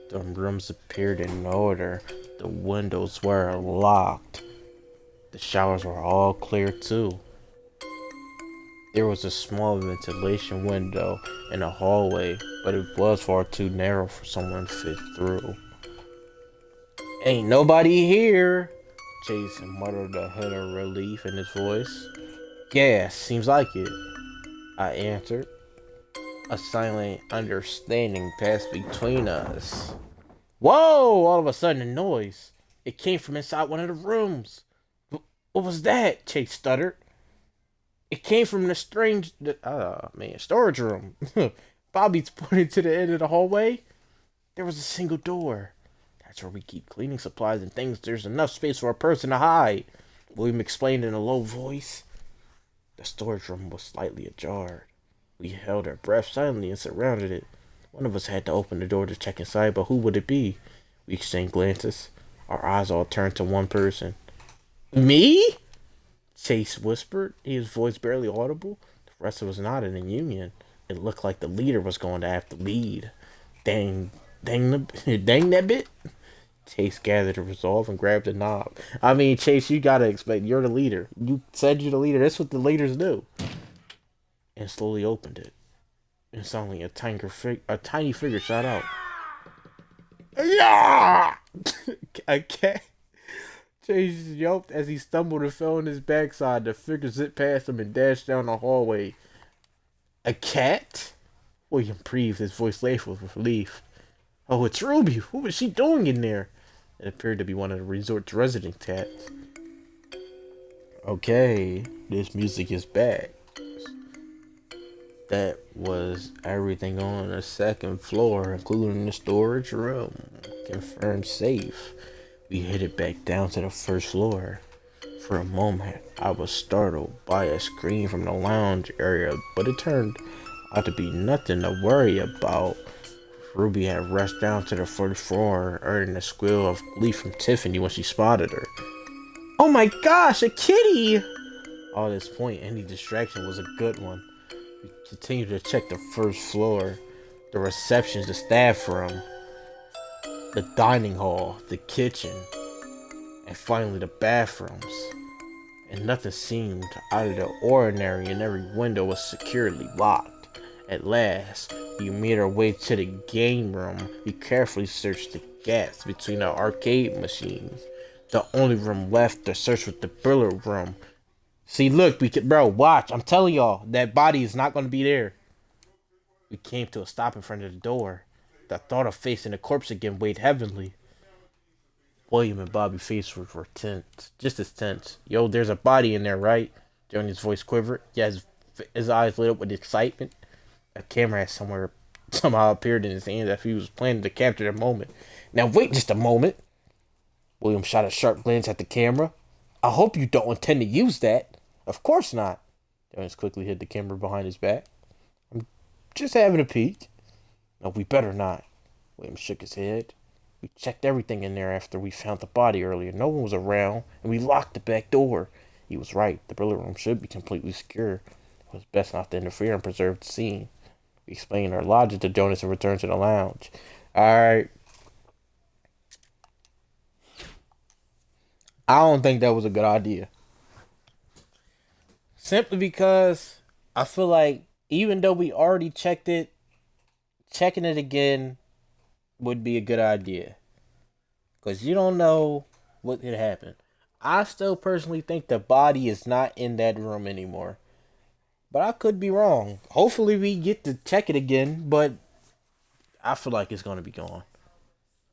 The rooms appeared in order. The windows were locked. The showers were all clear too. There was a small ventilation window in the hallway, but it was far too narrow for someone to fit through. Ain't nobody here, Jason muttered, a hint of relief in his voice. Yeah, seems like it, I answered. A silent understanding passed between us. Whoa! All of a sudden, a noise. It came from inside one of the rooms. What was that? Chase stuttered. It came from the storage room. Bobby's pointed to the end of the hallway. There was a single door. That's where we keep cleaning supplies and things. There's enough space for a person to hide. William explained in a low voice. The storage room was slightly ajar. We held our breath silently and surrounded it. One of us had to open the door to check inside, but who would it be? We exchanged glances. Our eyes all turned to one person. Me? Chase whispered, his voice barely audible. The rest of us nodded in union. It looked like the leader was going to have to lead. Dang that bit. Chase gathered a resolve and grabbed a knob. I mean, Chase, you gotta expect, you're the leader. You said you're the leader. That's what the leaders do. And slowly opened it. And suddenly a tiny figure shot out. Yeah! A cat. Chase yelped as he stumbled and fell on his backside. The figure zipped past him and dashed down the hallway. A cat? William breathed, his voice laced with relief. Oh, it's Ruby. What was she doing in there? It appeared to be one of the resort's resident cats. Okay, this music is back. That was everything on the second floor, including the storage room. Confirmed safe. We headed back down to the first floor. For a moment, I was startled by a scream from the lounge area, but it turned out to be nothing to worry about. Ruby had rushed down to the first floor, earning a squeal of glee from Tiffany when she spotted her. Oh my gosh, a kitty! All this point, any distraction was a good one. We continued to check the first floor, the receptions, the staff room, the dining hall, the kitchen, and finally the bathrooms. And nothing seemed out of the ordinary, and every window was securely locked. At last, we made our way to the game room. We carefully searched the gaps between the arcade machines. The only room left to search was the billiard room. See, look, bro, watch. I'm telling y'all, that body is not going to be there. We came to a stop in front of the door. The thought of facing the corpse again weighed heavily. William and Bobby's faces were tense, just as tense. Yo, there's a body in there, right? Johnny's voice quivered. Yeah, his eyes lit up with excitement. A camera had somehow appeared in his hands as if he was planning to capture the moment. Now wait just a moment. William shot a sharp glance at the camera. I hope you don't intend to use that. Of course not. Jonas quickly hid the camera behind his back. I'm just having a peek. No, we better not. William shook his head. We checked everything in there after we found the body earlier. No one was around, and we locked the back door. He was right. The billiard room should be completely secure. It was best not to interfere and preserve the scene. We explained our logic to Jonas and returned to the lounge. Alright. I don't think that was a good idea. Simply because I feel like even though we already checked it, checking it again would be a good idea. Because you don't know what could happen. I still personally think the body is not in that room anymore. But I could be wrong. Hopefully we get to check it again, but I feel like it's going to be gone.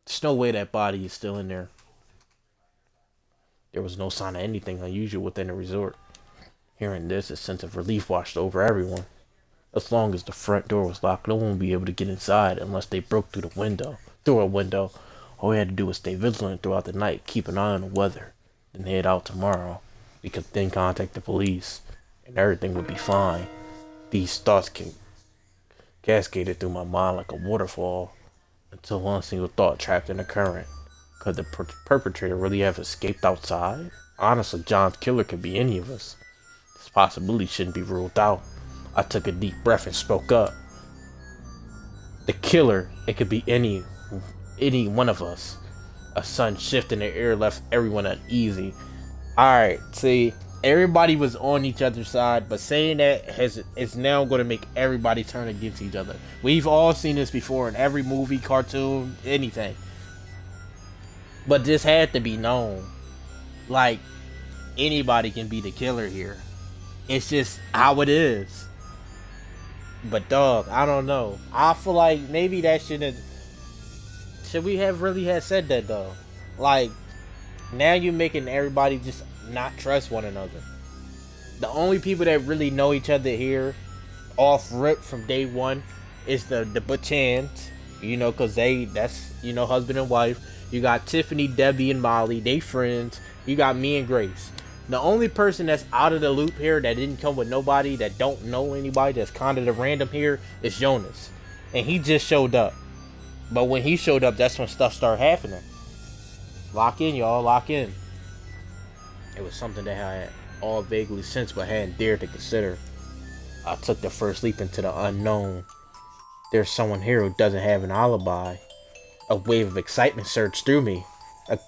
There's no way that body is still in there. There was no sign of anything unusual within the resort. Hearing this, a sense of relief washed over everyone. As long as the front door was locked, no one would be able to get inside unless they broke through a window. All we had to do was stay vigilant throughout the night, keep an eye on the weather, then head out tomorrow. We could then contact the police, and everything would be fine. These thoughts cascaded through my mind like a waterfall, until one single thought trapped in the current. Could the perpetrator really have escaped outside? Honestly, John's killer could be any of us. This possibility shouldn't be ruled out. I took a deep breath and spoke up. The killer, it could be any one of us. A sudden shift in the air left everyone uneasy. Alright, see, Everybody was on each other's side, but saying that has is now going to make everybody turn against each other. We've all seen this before in every movie, cartoon, anything. But this had to be known. Like, anybody can be the killer here. It's just how it is. But dog, I don't know. I feel like maybe that shouldn't. Should we have really had said that though? Like, now you're making everybody just not trust one another. The only people that really know each other here, off rip from day one, is the Butchans. You know, cause that's husband and wife. You got Tiffany, Debbie, and Molly. They friends. You got me and Grace. The only person that's out of the loop here that didn't come with nobody, that don't know anybody, that's kind of the random here, is Jonas. And he just showed up. But when he showed up, that's when stuff started happening. Lock in, y'all. Lock in. It was something that I had all vaguely sensed but hadn't dared to consider. I took the first leap into the unknown. There's someone here who doesn't have an alibi. A wave of excitement surged through me.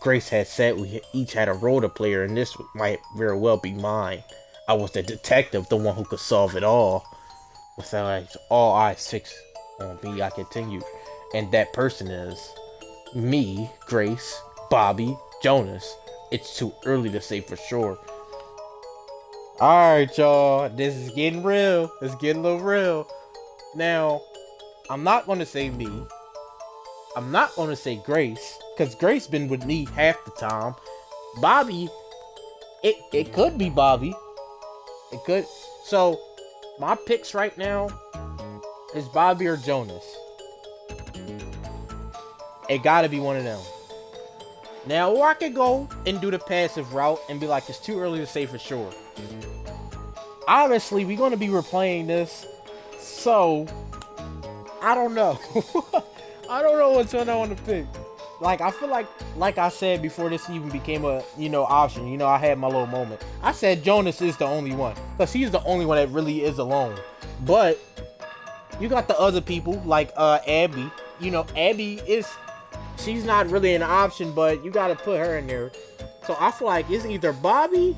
Grace had said we each had a role to play, and this might very well be mine. I was the detective, the one who could solve it all. With all eyes fixed on me, I continued. And that person is me, Grace, Bobby, Jonas. It's too early to say for sure. Alright, y'all. This is getting real. It's getting a little real. Now, I'm not going to say me. I'm not going to say Grace, because Grace been with me half the time. Bobby, it could be Bobby. It could. So, my picks right now is Bobby or Jonas. It gotta be one of them. Now, or I could go and do the passive route and be like, it's too early to say for sure. Obviously, we're going to be replaying this, so I don't know. I don't know which one I want to pick. Like, I feel like I said before this even became a, option, I had my little moment. I said Jonas is the only one, because he's the only one that really is alone. But you got the other people, like Abby. Abby she's not really an option, but you got to put her in there. So I feel like it's either Bobby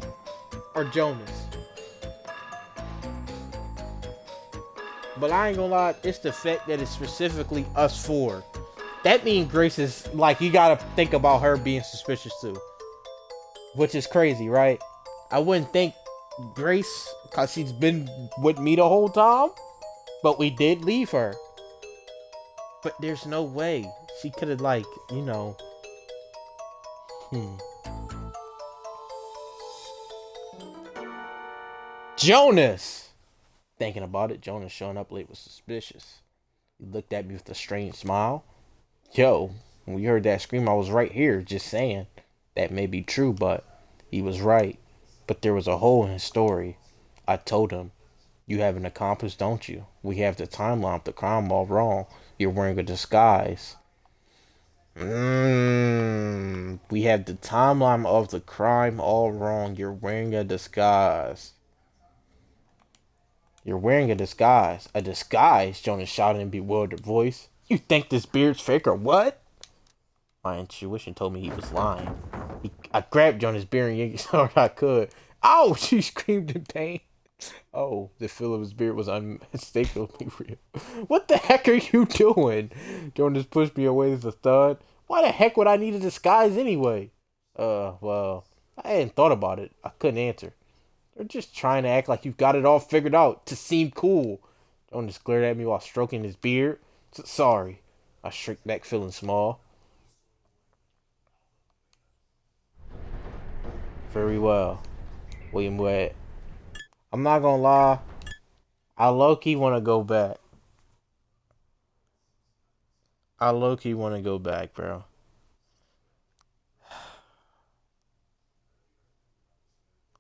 or Jonas. But I ain't gonna lie, it's the fact that it's specifically us four. That means Grace is, like, you gotta think about her being suspicious too. Which is crazy, right? I wouldn't think Grace, because she's been with me the whole time. But we did leave her. But there's no way. She could have, Jonas! Thinking about it, Jonas showing up late was suspicious. He looked at me with a strange smile. Yo, when we heard that scream, I was right here, just saying. That may be true, but he was right. But there was a hole in his story. I told him, you have an accomplice, don't you? We have the timeline of the crime all wrong. You're wearing a disguise. We have the timeline of the crime all wrong. You're wearing a disguise. You're wearing a disguise. A disguise? Jonas shouted in a bewildered voice. You think this beard's fake or what? My intuition told me he was lying. I grabbed Jonas' beard and yanked as hard as I could. Ow! She screamed in pain. Oh, the feel of his beard was unmistakably real. What the heck are you doing? Jonas pushed me away with a thud. Why the heck would I need a disguise anyway? Well, I hadn't thought about it. I couldn't answer. They're just trying to act like you've got it all figured out to seem cool. Jonas glared at me while stroking his beard. Sorry. I shrieked back, feeling small. Very well. William Webb. I'm not gonna lie. I low-key want to go back. Bro.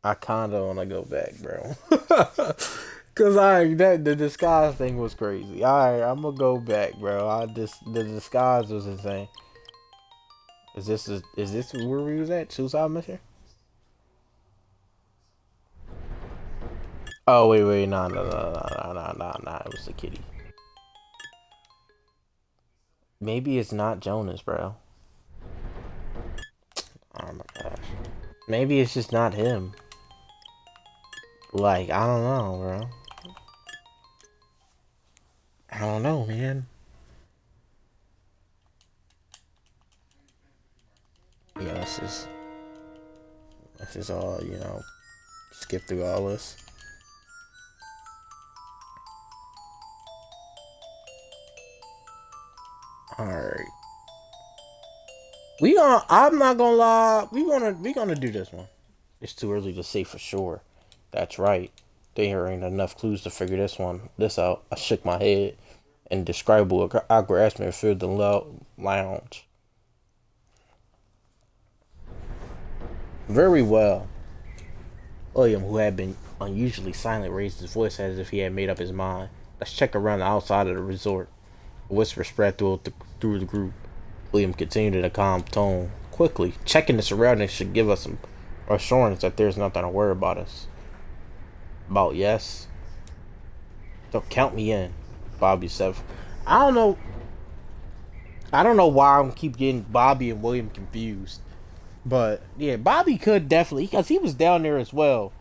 I kinda want to go back, bro. Cause the disguise thing was crazy. Alright, I'm gonna go back, bro. The disguise was insane. Is this where we was at? Suicide mission? Oh wait, no. It was the kitty. Maybe it's not Jonas, bro. Oh my gosh. Maybe it's just not him. Like, I don't know, bro. I don't know, man. Yeah, let's just all, skip through all this. Alright. I'm not gonna lie, we gonna do this one. It's too early to say for sure. That's right. There ain't enough clues to figure this out. I shook my head. Indescribable aggressment filled the lounge. Very well. William, who had been unusually silent, raised his voice as if he had made up his mind. Let's check around the outside of the resort. A whisper spread through the group. William continued in a calm tone. Quickly, checking the surroundings should give us some assurance that there's nothing to worry about us. About, yes? Don't count me in, Bobby said. I don't know. I don't know why I keep getting Bobby and William confused. But, yeah, Bobby could definitely, because he was down there as well.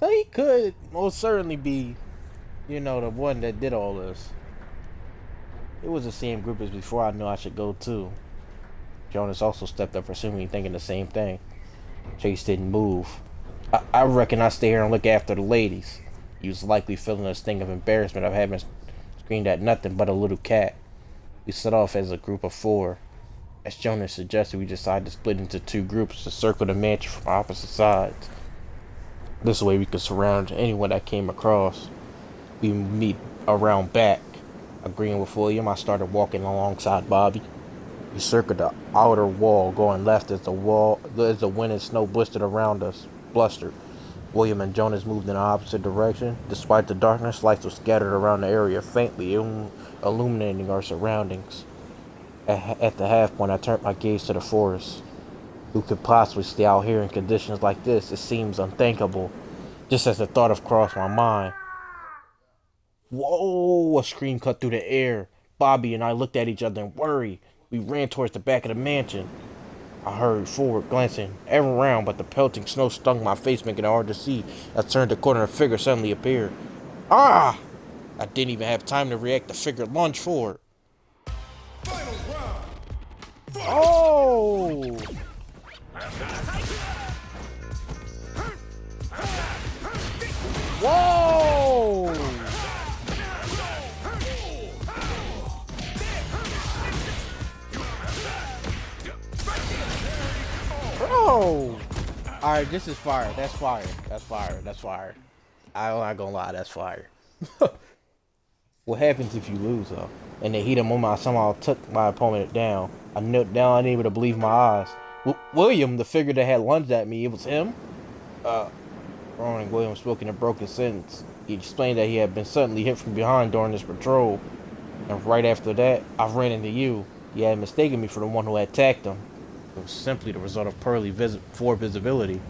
So he could most certainly be, the one that did all this. It was the same group as before I knew I should go too. Jonas also stepped up, presumably thinking the same thing. Chase didn't move. I reckon I stay here and look after the ladies. He was likely feeling a sting of embarrassment of having screamed at nothing but a little cat. We set off as a group of 4. As Jonas suggested, we decided to split into 2 groups to circle the mansion from opposite sides. This way we could surround anyone that came across. We meet around back. Agreeing with William, I started walking alongside Bobby. We circled the outer wall, going left as the wind and snow blistered around us. Blustered. William and Jonas moved in the opposite direction. Despite the darkness, lights were scattered around the area, faintly illuminating our surroundings. At the half point, I turned my gaze to the forest. Who could possibly stay out here in conditions like this? It seems unthinkable. Just as the thought of crossed my mind. Whoa! A scream cut through the air. Bobby and I looked at each other in worry. We ran towards the back of the mansion. I hurried forward, glancing around, but the pelting snow stung my face, making it hard to see. I turned the corner, and a figure suddenly appeared. Ah! I didn't even have time to react. The figure lunged forward. Oh! Whoa! Bro! Alright, this is fire. That's fire. That's fire. That's fire. I'm not gonna lie, that's fire. What happens if you lose, though? In the heat of the moment, I somehow took my opponent down. I knelt down, unable to believe my eyes. William, the figure that had lunged at me, it was him? Ronan Williams spoke in a broken sentence. He explained that he had been suddenly hit from behind during his patrol. And right after that, I ran into you. He had mistaken me for the one who had attacked him. It was simply the result of poor visibility.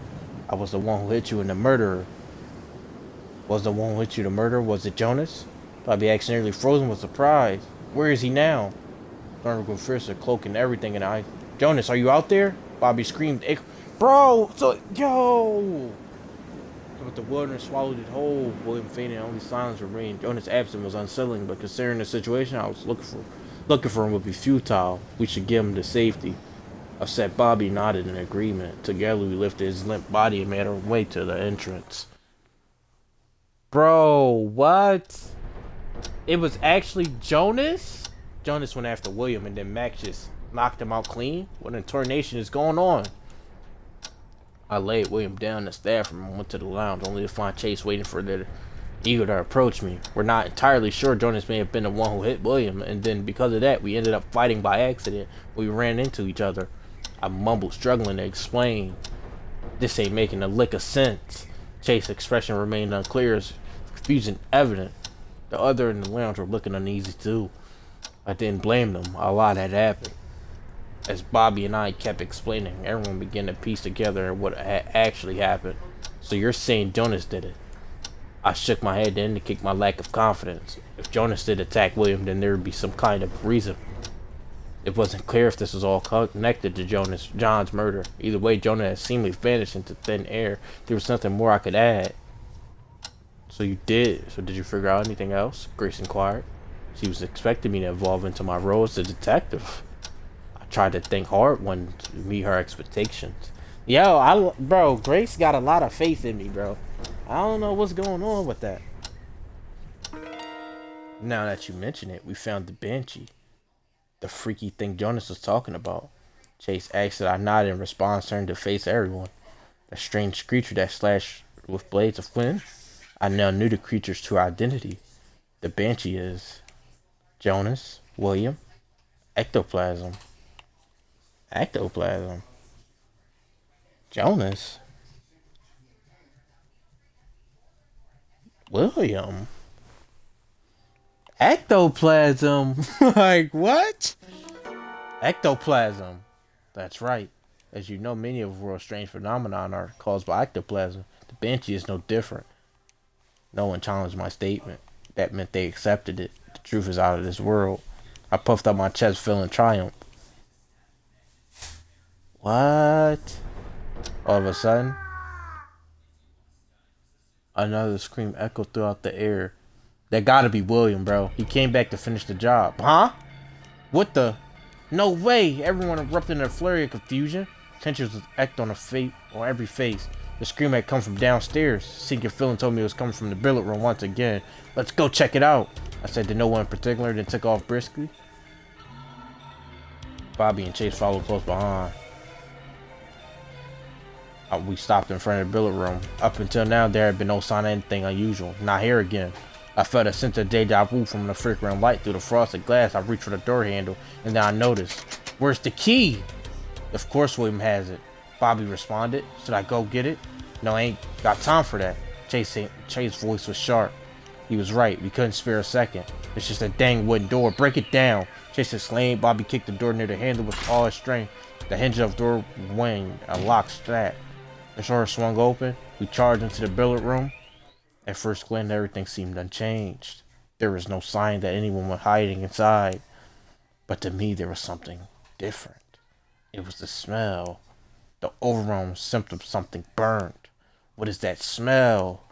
I was the one who hit you and the murderer. Was the one who hit you the murderer? Was it Jonas? Bobby asked, nearly frozen with surprise. Where is he now? Thornton grew fiercer, cloak and everything, and Jonas, are you out there? Bobby screamed, Bro! Yo! But the wilderness swallowed it whole. William fainted, and only silence remained. Jonas' absence was unsettling, but considering the situation I was looking for him would be futile. We should give him to safety. Upset, Bobby nodded in agreement. Together we lifted his limp body and made our way to the entrance. Bro, what? It was actually Jonas? Jonas went after William and then Max just knocked him out clean? What in tarnation is going on? I laid William down in the staff room and went to the lounge, only to find Chase waiting for the eager to approach me. We're not entirely sure Jonas may have been the one who hit William, and then because of that, we ended up fighting by accident. We ran into each other. I mumbled, struggling to explain. This ain't making a lick of sense. Chase's expression remained unclear, as confusion evident. The other in the lounge were looking uneasy too. I didn't blame them. A lot had happened. As Bobby and I kept explaining, everyone began to piece together what had actually happened. So you're saying Jonas did it? I shook my head to indicate my lack of confidence. If Jonas did attack William, then there would be some kind of reason. It wasn't clear if this was all connected to John's murder. Either way, Jonas had seemingly vanished into thin air. There was nothing more I could add. So you did. So did you figure out anything else? Grace inquired. She was expecting me to evolve into my role as a detective. I tried to think hard when to meet her expectations. Yo, bro, Grace got a lot of faith in me, bro. I don't know what's going on with that. Now that you mention it, we found the Banshee. The freaky thing Jonas was talking about. Chase asked that I nodded in response, turned to face everyone. A strange creature that slashed with blades of flint. I now knew the creature's true identity. The Banshee is Jonas, William, Ectoplasm. Ectoplasm. Jonas. William. Ectoplasm. Like what? Ectoplasm. That's right. As you know, many of the world's strange phenomena are caused by ectoplasm. The Banshee is no different. No one challenged my statement. That meant they accepted it. The truth is out of this world. I puffed up my chest, feeling triumph. What? All of a sudden, another scream echoed throughout the air. That gotta be William, bro. He came back to finish the job. Huh? What the? No way! Everyone erupted in a flurry of confusion. Tension was etched on every face. The scream had come from downstairs. Sinking feeling told me it was coming from the billet room once again. Let's go check it out, I said to no one in particular, then took off briskly. Bobby and Chase followed close behind. We stopped in front of the billet room. Up until now, there had been no sign of anything unusual. Not here again. I felt a sense of deja vu from the flickering light through the frosted glass. I reached for the door handle, and then I noticed, where's the key? Of course William has it, Bobby responded. Should I go get it? No, I ain't got time for that. Chase's voice was sharp. He was right. We couldn't spare a second. It's just a dang wooden door. Break it down. Chase exclaimed. Bobby kicked the door near the handle with all his strength. The hinge of the door winged. A lock snapped. The door swung open. We charged into the billet room. At first glance, everything seemed unchanged. There was no sign that anyone was hiding inside. But to me, there was something different. It was the smell. The overwhelming symptom of something burnt. What is that smell?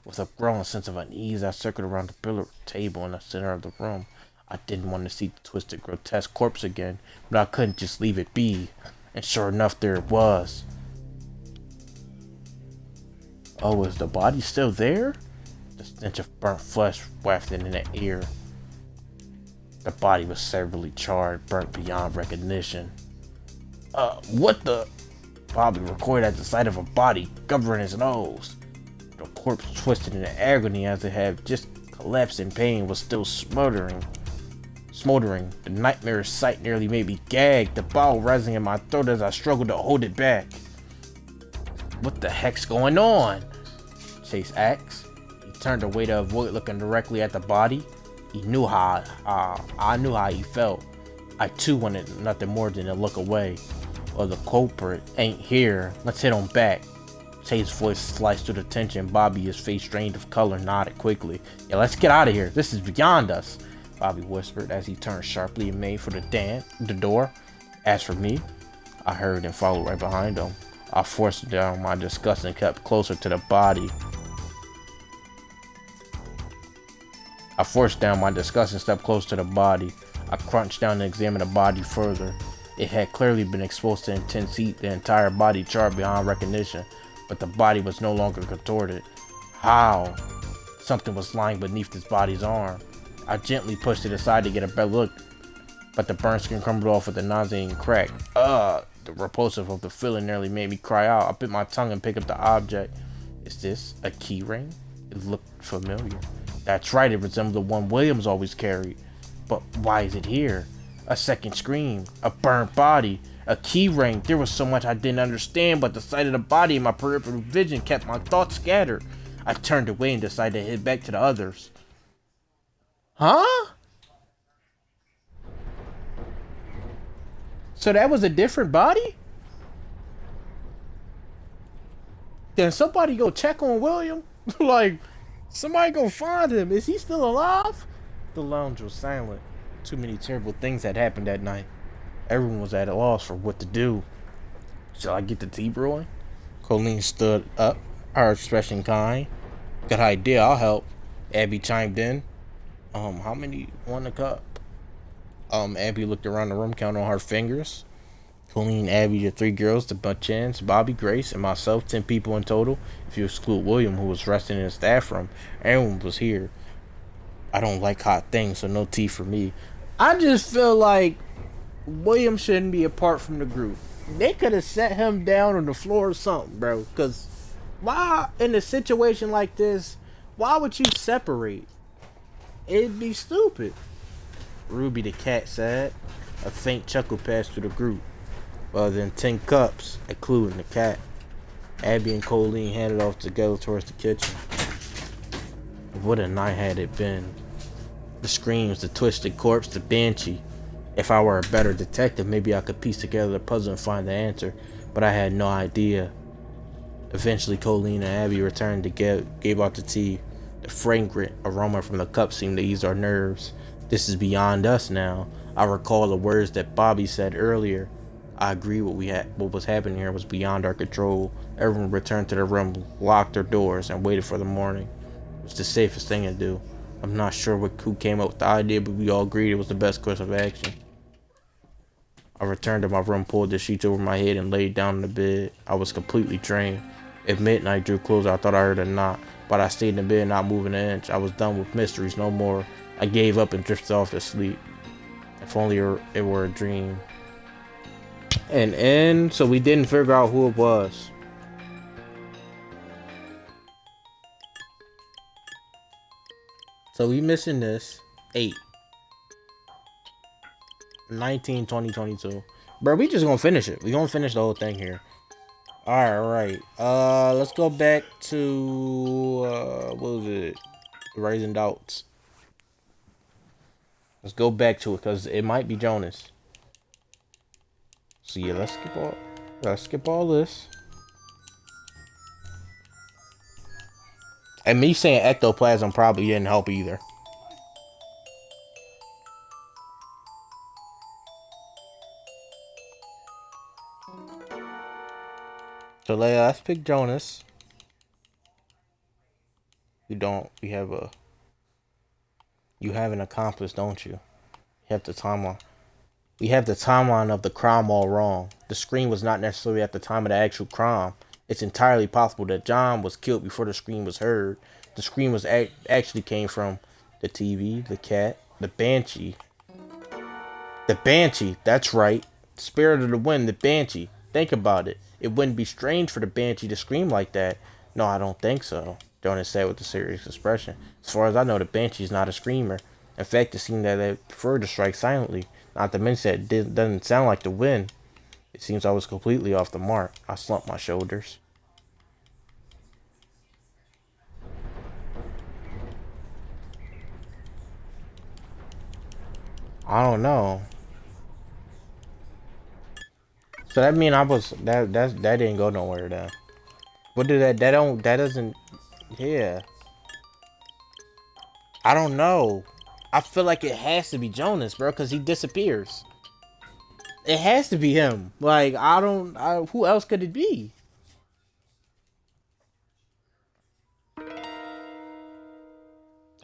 With a growing sense of unease, I circled around the billiard table in the center of the room. I didn't want to see the twisted, grotesque corpse again, but I couldn't just leave it be. And sure enough, there it was. Oh, is the body still there? The stench of burnt flesh wafted in the air. The body was severely charred, burnt beyond recognition. What the? Bobby recoiled at the sight of a body covering his nose. The corpse, twisted in agony as it had just collapsed in pain, was still smoldering. The nightmarish sight nearly made me gag, the bowel rising in my throat as I struggled to hold it back. What the heck's going on? Chase asked. He turned away to avoid looking directly at the body. I knew how he felt. I too wanted nothing more than to look away. Well, the culprit ain't here. Let's hit him back. Chase's voice sliced through the tension. Bobby, his face drained of color, nodded quickly. Yeah, let's get out of here. This is beyond us, Bobby whispered as he turned sharply and made for the door. As for me, I hurried and followed right behind him. I forced down my disgust and kept closer to the body. I crunched down and examined the body further. It had clearly been exposed to intense heat, the entire body charred beyond recognition, but the body was no longer contorted. How? Something was lying beneath this body's arm. I gently pushed it aside to get a better look, but the burnt skin crumbled off with a nauseating crack. The repulsive of the feeling nearly made me cry out. I bit my tongue and picked up the object. Is this a key ring? It looked familiar. That's right, it resembled the one Williams always carried. But why is it here? A second scream, a burnt body, a key ring. There was so much I didn't understand, but the sight of the body in my peripheral vision kept my thoughts scattered. I turned away and decided to head back to the others. Huh? So that was a different body? Then somebody go check on William? Like, somebody go find him. Is he still alive? The lounge was silent. Too many terrible things had happened that night. Everyone was at a loss for what to do. Shall I get the tea brewing? Colleen stood up, her expression kind. Good idea, I'll help. Abby chimed in. How many won the cup? Abby looked around the room, counting on her fingers. Colleen, Abby, the three girls, the Chance, Bobby, Grace, and myself, 10 people in total. If you exclude William, who was resting in the staff room, everyone was here. I don't like hot things, so no tea for me. I just feel like William shouldn't be apart from the group. They could have set him down on the floor or something, bro. Because why, in a situation like this, why would you separate? It'd be stupid. Ruby the cat said. A faint chuckle passed through the group. Well, then 10 cups, including the cat. Abby and Colleen handed off together towards the kitchen. What a night had it been. The screams, the twisted corpse, the banshee. If I were a better detective, maybe I could piece together the puzzle and find the answer, but I had no idea. Eventually, Colleen and Abby returned to gave out the tea. The fragrant aroma from the cup seemed to ease our nerves. This is beyond us now. I recall the words that Bobby said earlier. I agree what was happening here was beyond our control. Everyone returned to their room, locked their doors, and waited for the morning. It was the safest thing to do. I'm not sure who came up with the idea, but we all agreed it was the best course of action. I returned to my room, pulled the sheets over my head, and laid down in the bed. I was completely drained. At midnight drew closer, I thought I heard a knock, but I stayed in the bed, not moving an inch. I was done with mysteries, no more. I gave up and drifted off to sleep. If only it were a dream. And so we didn't figure out who it was. So we missing this 8 19 2022. Bro, we just gonna finish it. We gonna finish the whole thing here. Alright. Let's go back to what was it? Raising Doubts. Let's go back to it because it might be Jonas. So yeah, let's skip all this. And me saying ectoplasm probably didn't help either. So let's pick Jonas. You have an accomplice, don't you? You have the timeline. We have the timeline of the crime all wrong. The scream was not necessarily at the time of the actual crime. It's entirely possible that John was killed before the scream was heard. The scream was actually came from the TV, the cat, the banshee. The banshee, that's right. Spirit of the wind, the banshee. Think about it. It wouldn't be strange for the banshee to scream like that. No, I don't think so, Jonas said with a serious expression. As far as I know, the banshee is not a screamer. In fact, it seemed that they preferred to strike silently. Not to mention that it doesn't sound like the wind. It seems I was completely off the mark. I slumped my shoulders. I don't know. So that mean I was that didn't go nowhere then. What did that doesn't, yeah. I don't know. I feel like it has to be Jonas, bro, because he disappears. It has to be him. Like, who else could it be?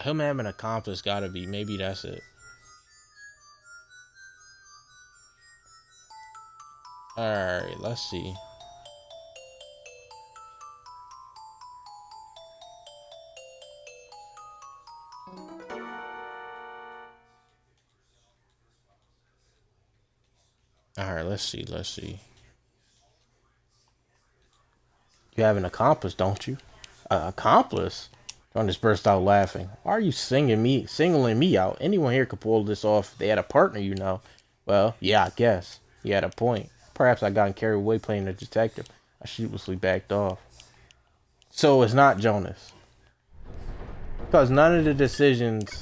Him having an accomplice gotta be. Maybe that's it. Alright, let's see. Alright, let's see. You have an accomplice, don't you? Accomplice? John just burst out laughing. Why are you singling me out? Anyone here could pull this off if they had a partner, you know. Well, yeah, I guess. He had a point. Perhaps I got carried away playing the detective. I sheepishly backed off. So it's not Jonas. Because none of the decisions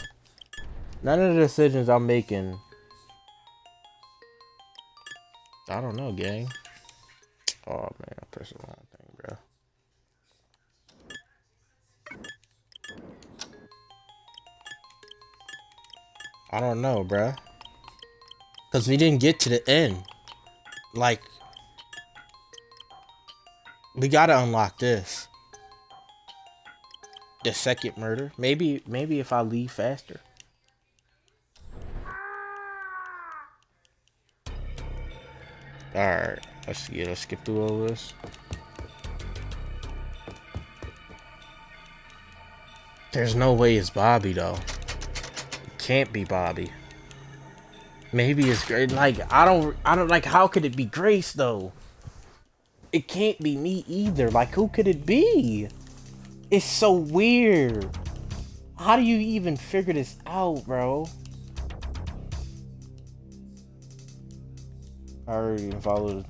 I'm making, I don't know, gang. Oh man, I pressed the wrong thing, bro. I don't know, bruh. Because we didn't get to the end. Like, we gotta unlock this. The second murder. Maybe if I leave faster. Alright. Let's skip through all this. There's no way it's Bobby though. It can't be Bobby. Maybe it's Grace. Like I don't like. How could it be Grace though? It can't be me either. Like who could it be? It's so weird. How do you even figure this out, bro? I already followed.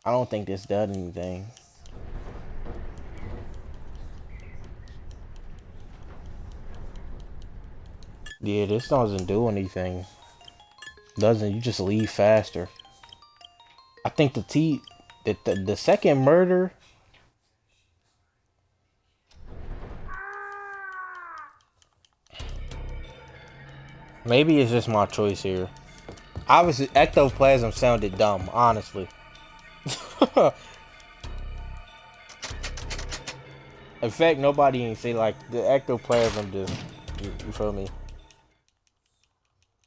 I don't think this done anything. Yeah, this doesn't do anything. Doesn't, you just leave faster. I think the second murder. Maybe it's just my choice here. Obviously, ectoplasm sounded dumb, honestly. In fact, nobody ain't say like the ectoplasm just. You feel me?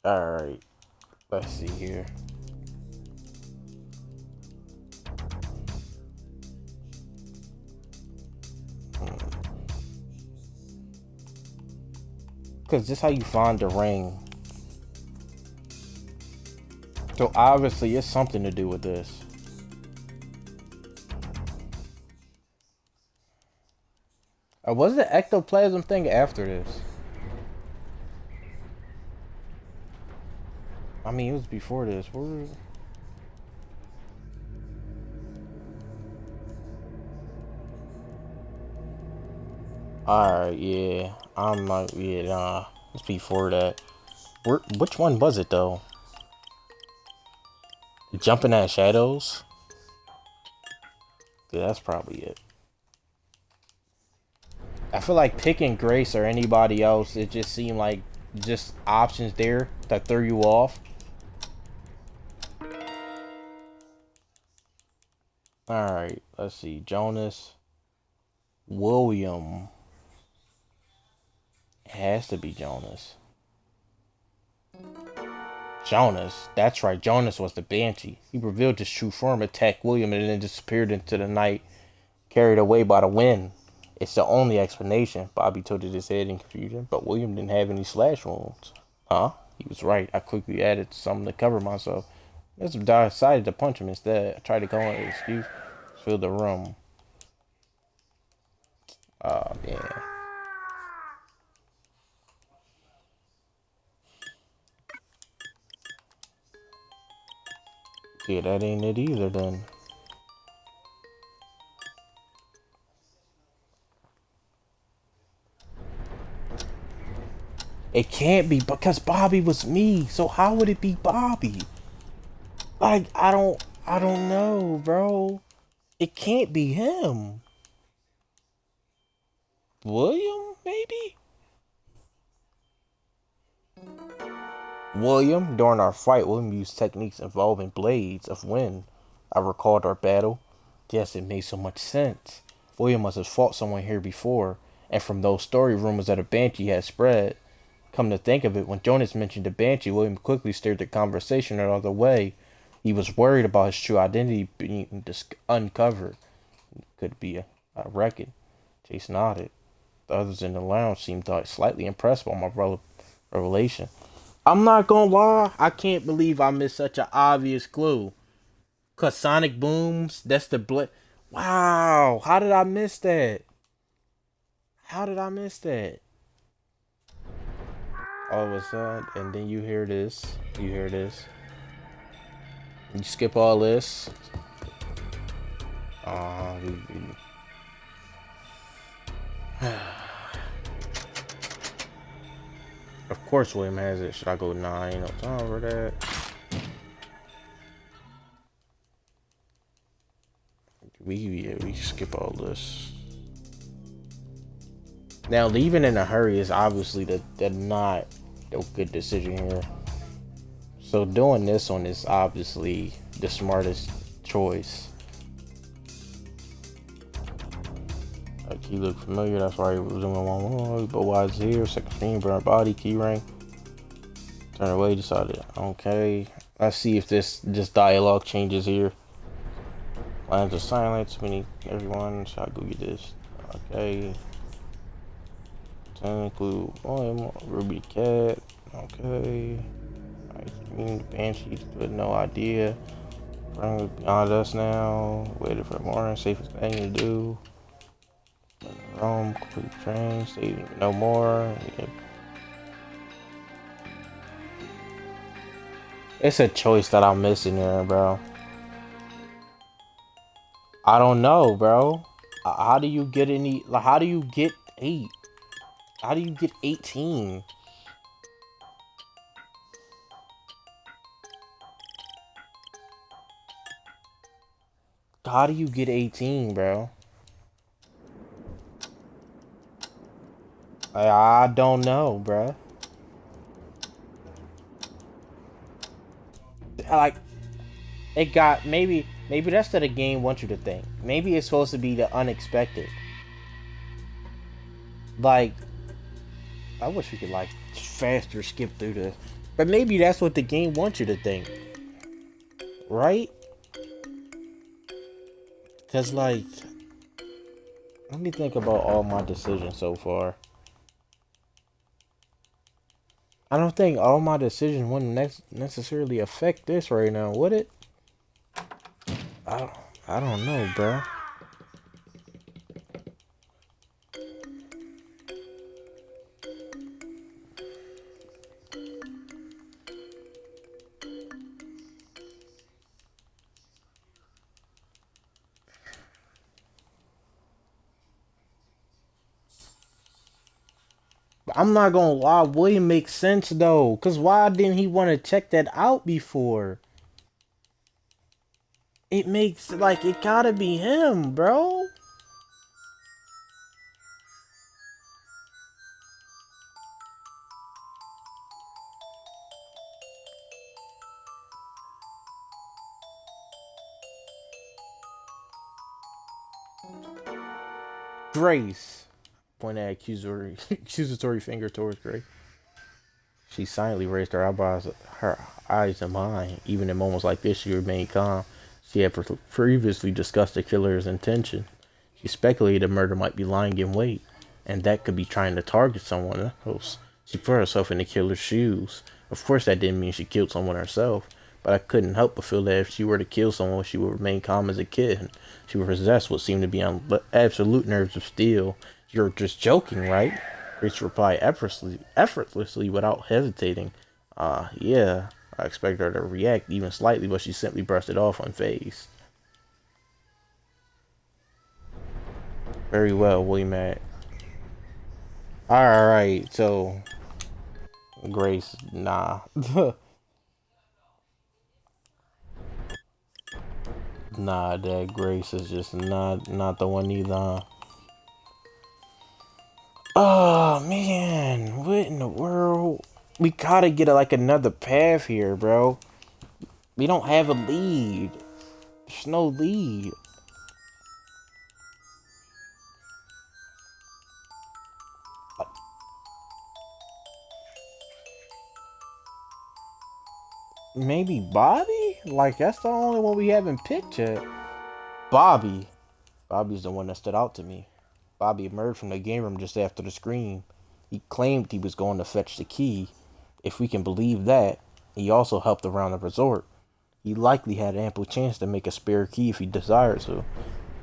Alright. Let's see here. Because this is how you find the ring. So obviously it's something to do with this. Was the ectoplasm thing after this? I mean, it was before this. Alright, yeah. I'm like, yeah, nah. It's before that. Which one was it, though? Jumping at shadows? Yeah, that's probably it. I feel like picking Grace or anybody else, it just seemed like just options there that threw you off. Alright, let's see. Jonas. William. It has to be Jonas. Jonas. That's right. Jonas was the Banshee. He revealed his true form, attacked William, and then disappeared into the night, carried away by the wind. It's the only explanation. Bobby tilted his head in confusion, but William didn't have any slash wounds. Huh? He was right. I quickly added something to cover myself. I decided to punch him instead. I tried to call an excuse. Fill the room. Oh, yeah. Yeah, that ain't it either then. It can't be because Bobby was me. So how would it be Bobby? Like, I don't know, bro. It can't be him. William, maybe? William, during our fight, William used techniques involving blades of wind. I recalled our battle. Yes, it made so much sense. William must have fought someone here before, and from those story rumors that a banshee had spread. Come to think of it, when Jonas mentioned the banshee, William quickly steered the conversation another way. He was worried about his true identity being uncovered. Could be I reckon. Chase nodded. The others in the lounge seemed slightly impressed by my revelation. I'm not gonna lie, I can't believe I missed such an obvious clue. Cause Sonic Booms, that's the Wow, how did I miss that? How did I miss that? All of a sudden, and then you hear this. You hear this. You skip all this. Of course William has it. Should I go 9? No time for that. We skip all this. Now leaving in a hurry is obviously the not a good decision here. So doing this one is obviously the smartest choice. Key look familiar, that's why he was doing one more. But why is it here? Second screen, burn body, key ring. Turn away, decided. Okay. Let's see if this dialogue changes here. Lines of silence, we need everyone. So I'll go get this. Okay. Include Ruby Cat. Okay. Ice Cream, the Banshees, but no idea. Bring beyond us now. Waited for more. Safest thing to do. Rome, complete train. Stay no more. Yeah. It's a choice that I'm missing here, bro. I don't know, bro. How do you get any? Like, how do you get 8? How do you get 18? How do you get 18, bro? I don't know, bro. Like, it got maybe that's what the game wants you to think. Maybe it's supposed to be the unexpected. Like, I wish we could like faster skip through this, but maybe that's what the game wants you to think, right? Cause like, let me think about all my decisions so far. I don't think all my decisions wouldn't necessarily affect this right now, would it? I don't know, bro. I'm not gonna lie, William makes sense though. Cause why didn't he want to check that out before? It makes like it gotta be him, bro. Grace. Point that accusatory finger towards Grace. She silently raised her eyes to mine. Even in moments like this, she remained calm. She had previously discussed the killer's intention. She speculated the murder might be lying in wait, and that could be trying to target someone else. She put herself in the killer's shoes. Of course, that didn't mean she killed someone herself, but I couldn't help but feel that if she were to kill someone, she would remain calm as a kid. She would possess what seemed to be on absolute nerves of steel. You're just joking, right? Grace replied effortlessly without hesitating. Yeah. I expected her to react even slightly, but she simply brushed it off unfazed. Very well, Willie Matt. Alright, so Grace, nah. Nah, that Grace is just not the one either. Oh man, what in the world? We gotta get like another path here, bro. We don't have a lead. There's no lead. Maybe Bobby? Like, that's the only one we haven't picked yet. Bobby. Bobby's the one that stood out to me. Bobby emerged from the game room just after the scream. He claimed he was going to fetch the key. If we can believe that, he also helped around the resort. He likely had ample chance to make a spare key if he desired to.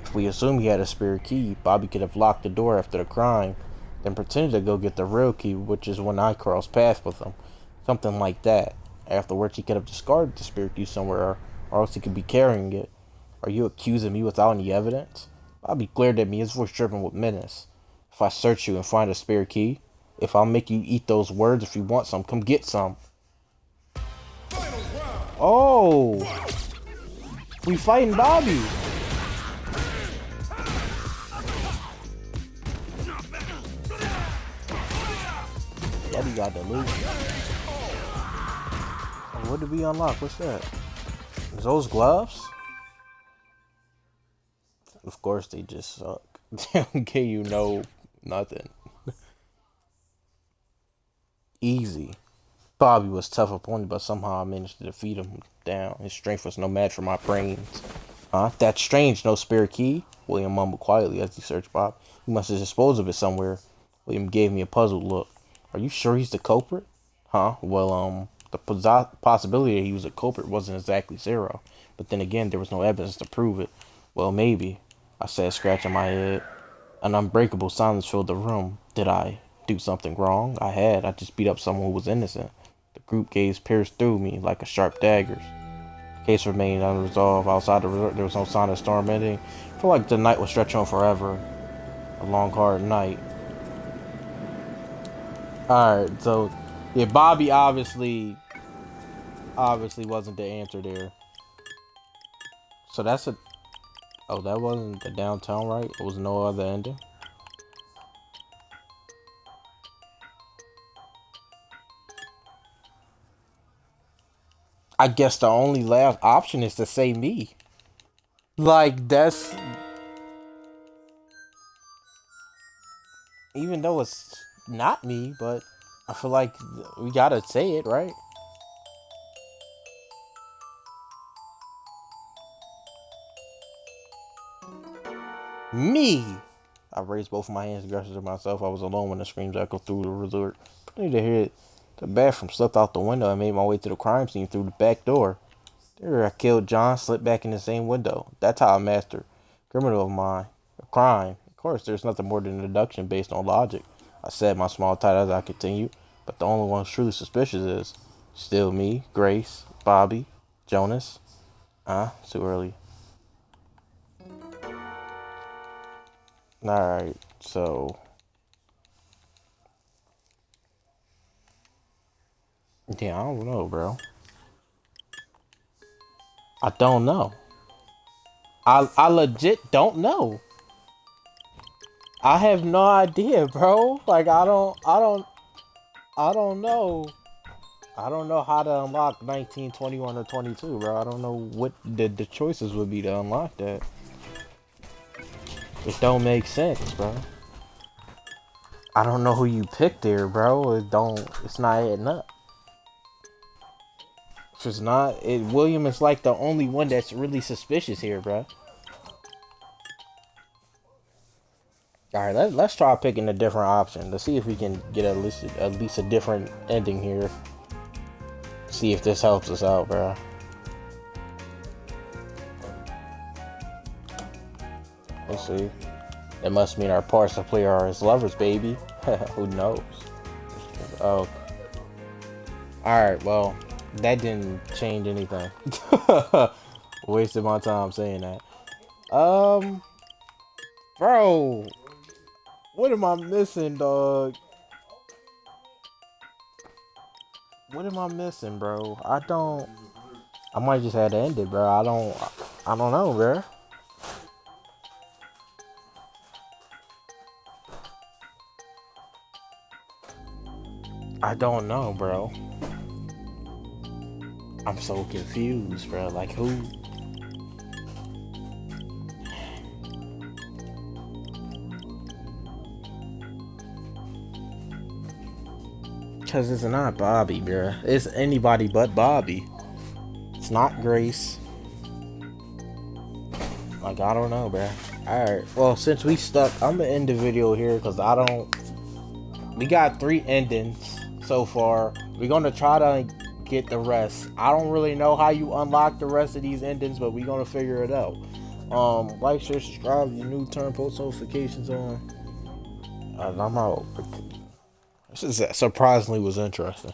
If we assume he had a spare key, Bobby could have locked the door after the crime, then pretended to go get the real key, which is when I crossed paths with him. Something like that. Afterwards, he could have discarded the spare key somewhere, or else he could be carrying it. Are you accusing me without any evidence? Bobby glared at me, his voice driven with menace. If I search you and find a spare key, if I'll make you eat those words if you want some, come get some. Oh! We fighting Bobby! Daddy got the loot. What did we unlock? What's that? Is those gloves? Of course they just suck. They don't give you no nothing. Easy. Bobby was a tough opponent, but somehow I managed to defeat him down. His strength was no match for my brains. Huh? That's strange, no spare key? William mumbled quietly as he searched Bob. He must have disposed of it somewhere. William gave me a puzzled look. Are you sure he's the culprit? Huh? Well, the possibility that he was a culprit wasn't exactly zero. But then again, there was no evidence to prove it. Well, maybe, I said, scratching my head. An unbreakable silence filled the room. Did I do something wrong? I had. I just beat up someone who was innocent. The group gaze pierced through me like a sharp dagger. The case remained unresolved. Outside the resort, there was no sign of storm ending. I felt like the night would stretch on forever. A long, hard night. Alright, so yeah, Bobby obviously wasn't the answer there. So that's a oh, that wasn't the downtown, right? It was no other ending. I guess the only last option is to say me. Like that's even though it's not me, but I feel like we gotta say it, right? Me! I raised both of my hands aggressively to myself. I was alone when the screams echoed through the resort. Pretty to hear it. The bathroom slipped out the window and made my way to the crime scene through the back door. There I killed John, slipped back in the same window. That's how I mastered criminal of mine. A crime. Of course, there's nothing more than a deduction based on logic. I said, my small tight as I continued. But the only one who's truly suspicious is still me, Grace, Bobby, Jonas. Too early. Alright, so yeah, I don't know, bro. I don't know. I legit don't know. I have no idea, bro. Like I don't know. I don't know how to unlock 19, 21, or 22, bro. I don't know what the choices would be to unlock that. It don't make sense, bro. I don't know who you picked there, bro. It's not adding up. It's just not, William is like the only one that's really suspicious here, bro. Alright, let's try picking a different option. Let's see if we can get at least a different ending here. See if this helps us out, bro. Let's see. That must mean our parts to play are as lovers, baby. Who knows? Oh. Alright, well, that didn't change anything. Wasted my time saying that. Bro. What am I missing, dog? What am I missing, bro? I might just have to end it, bro. I don't know, bro. I don't know, bro. I'm so confused, bro. Like, who? Because it's not Bobby, bro. It's anybody but Bobby. It's not Grace. Like, I don't know, bro. Alright, well, since we stuck, I'm gonna end the video here because we got 3 endings so far. We're gonna try to get the rest. I don't really know how you unlock the rest of these endings, but we're gonna figure it out. Like, share, subscribe if you're new, turn post notifications on. And I'm out. This is surprisingly was interesting.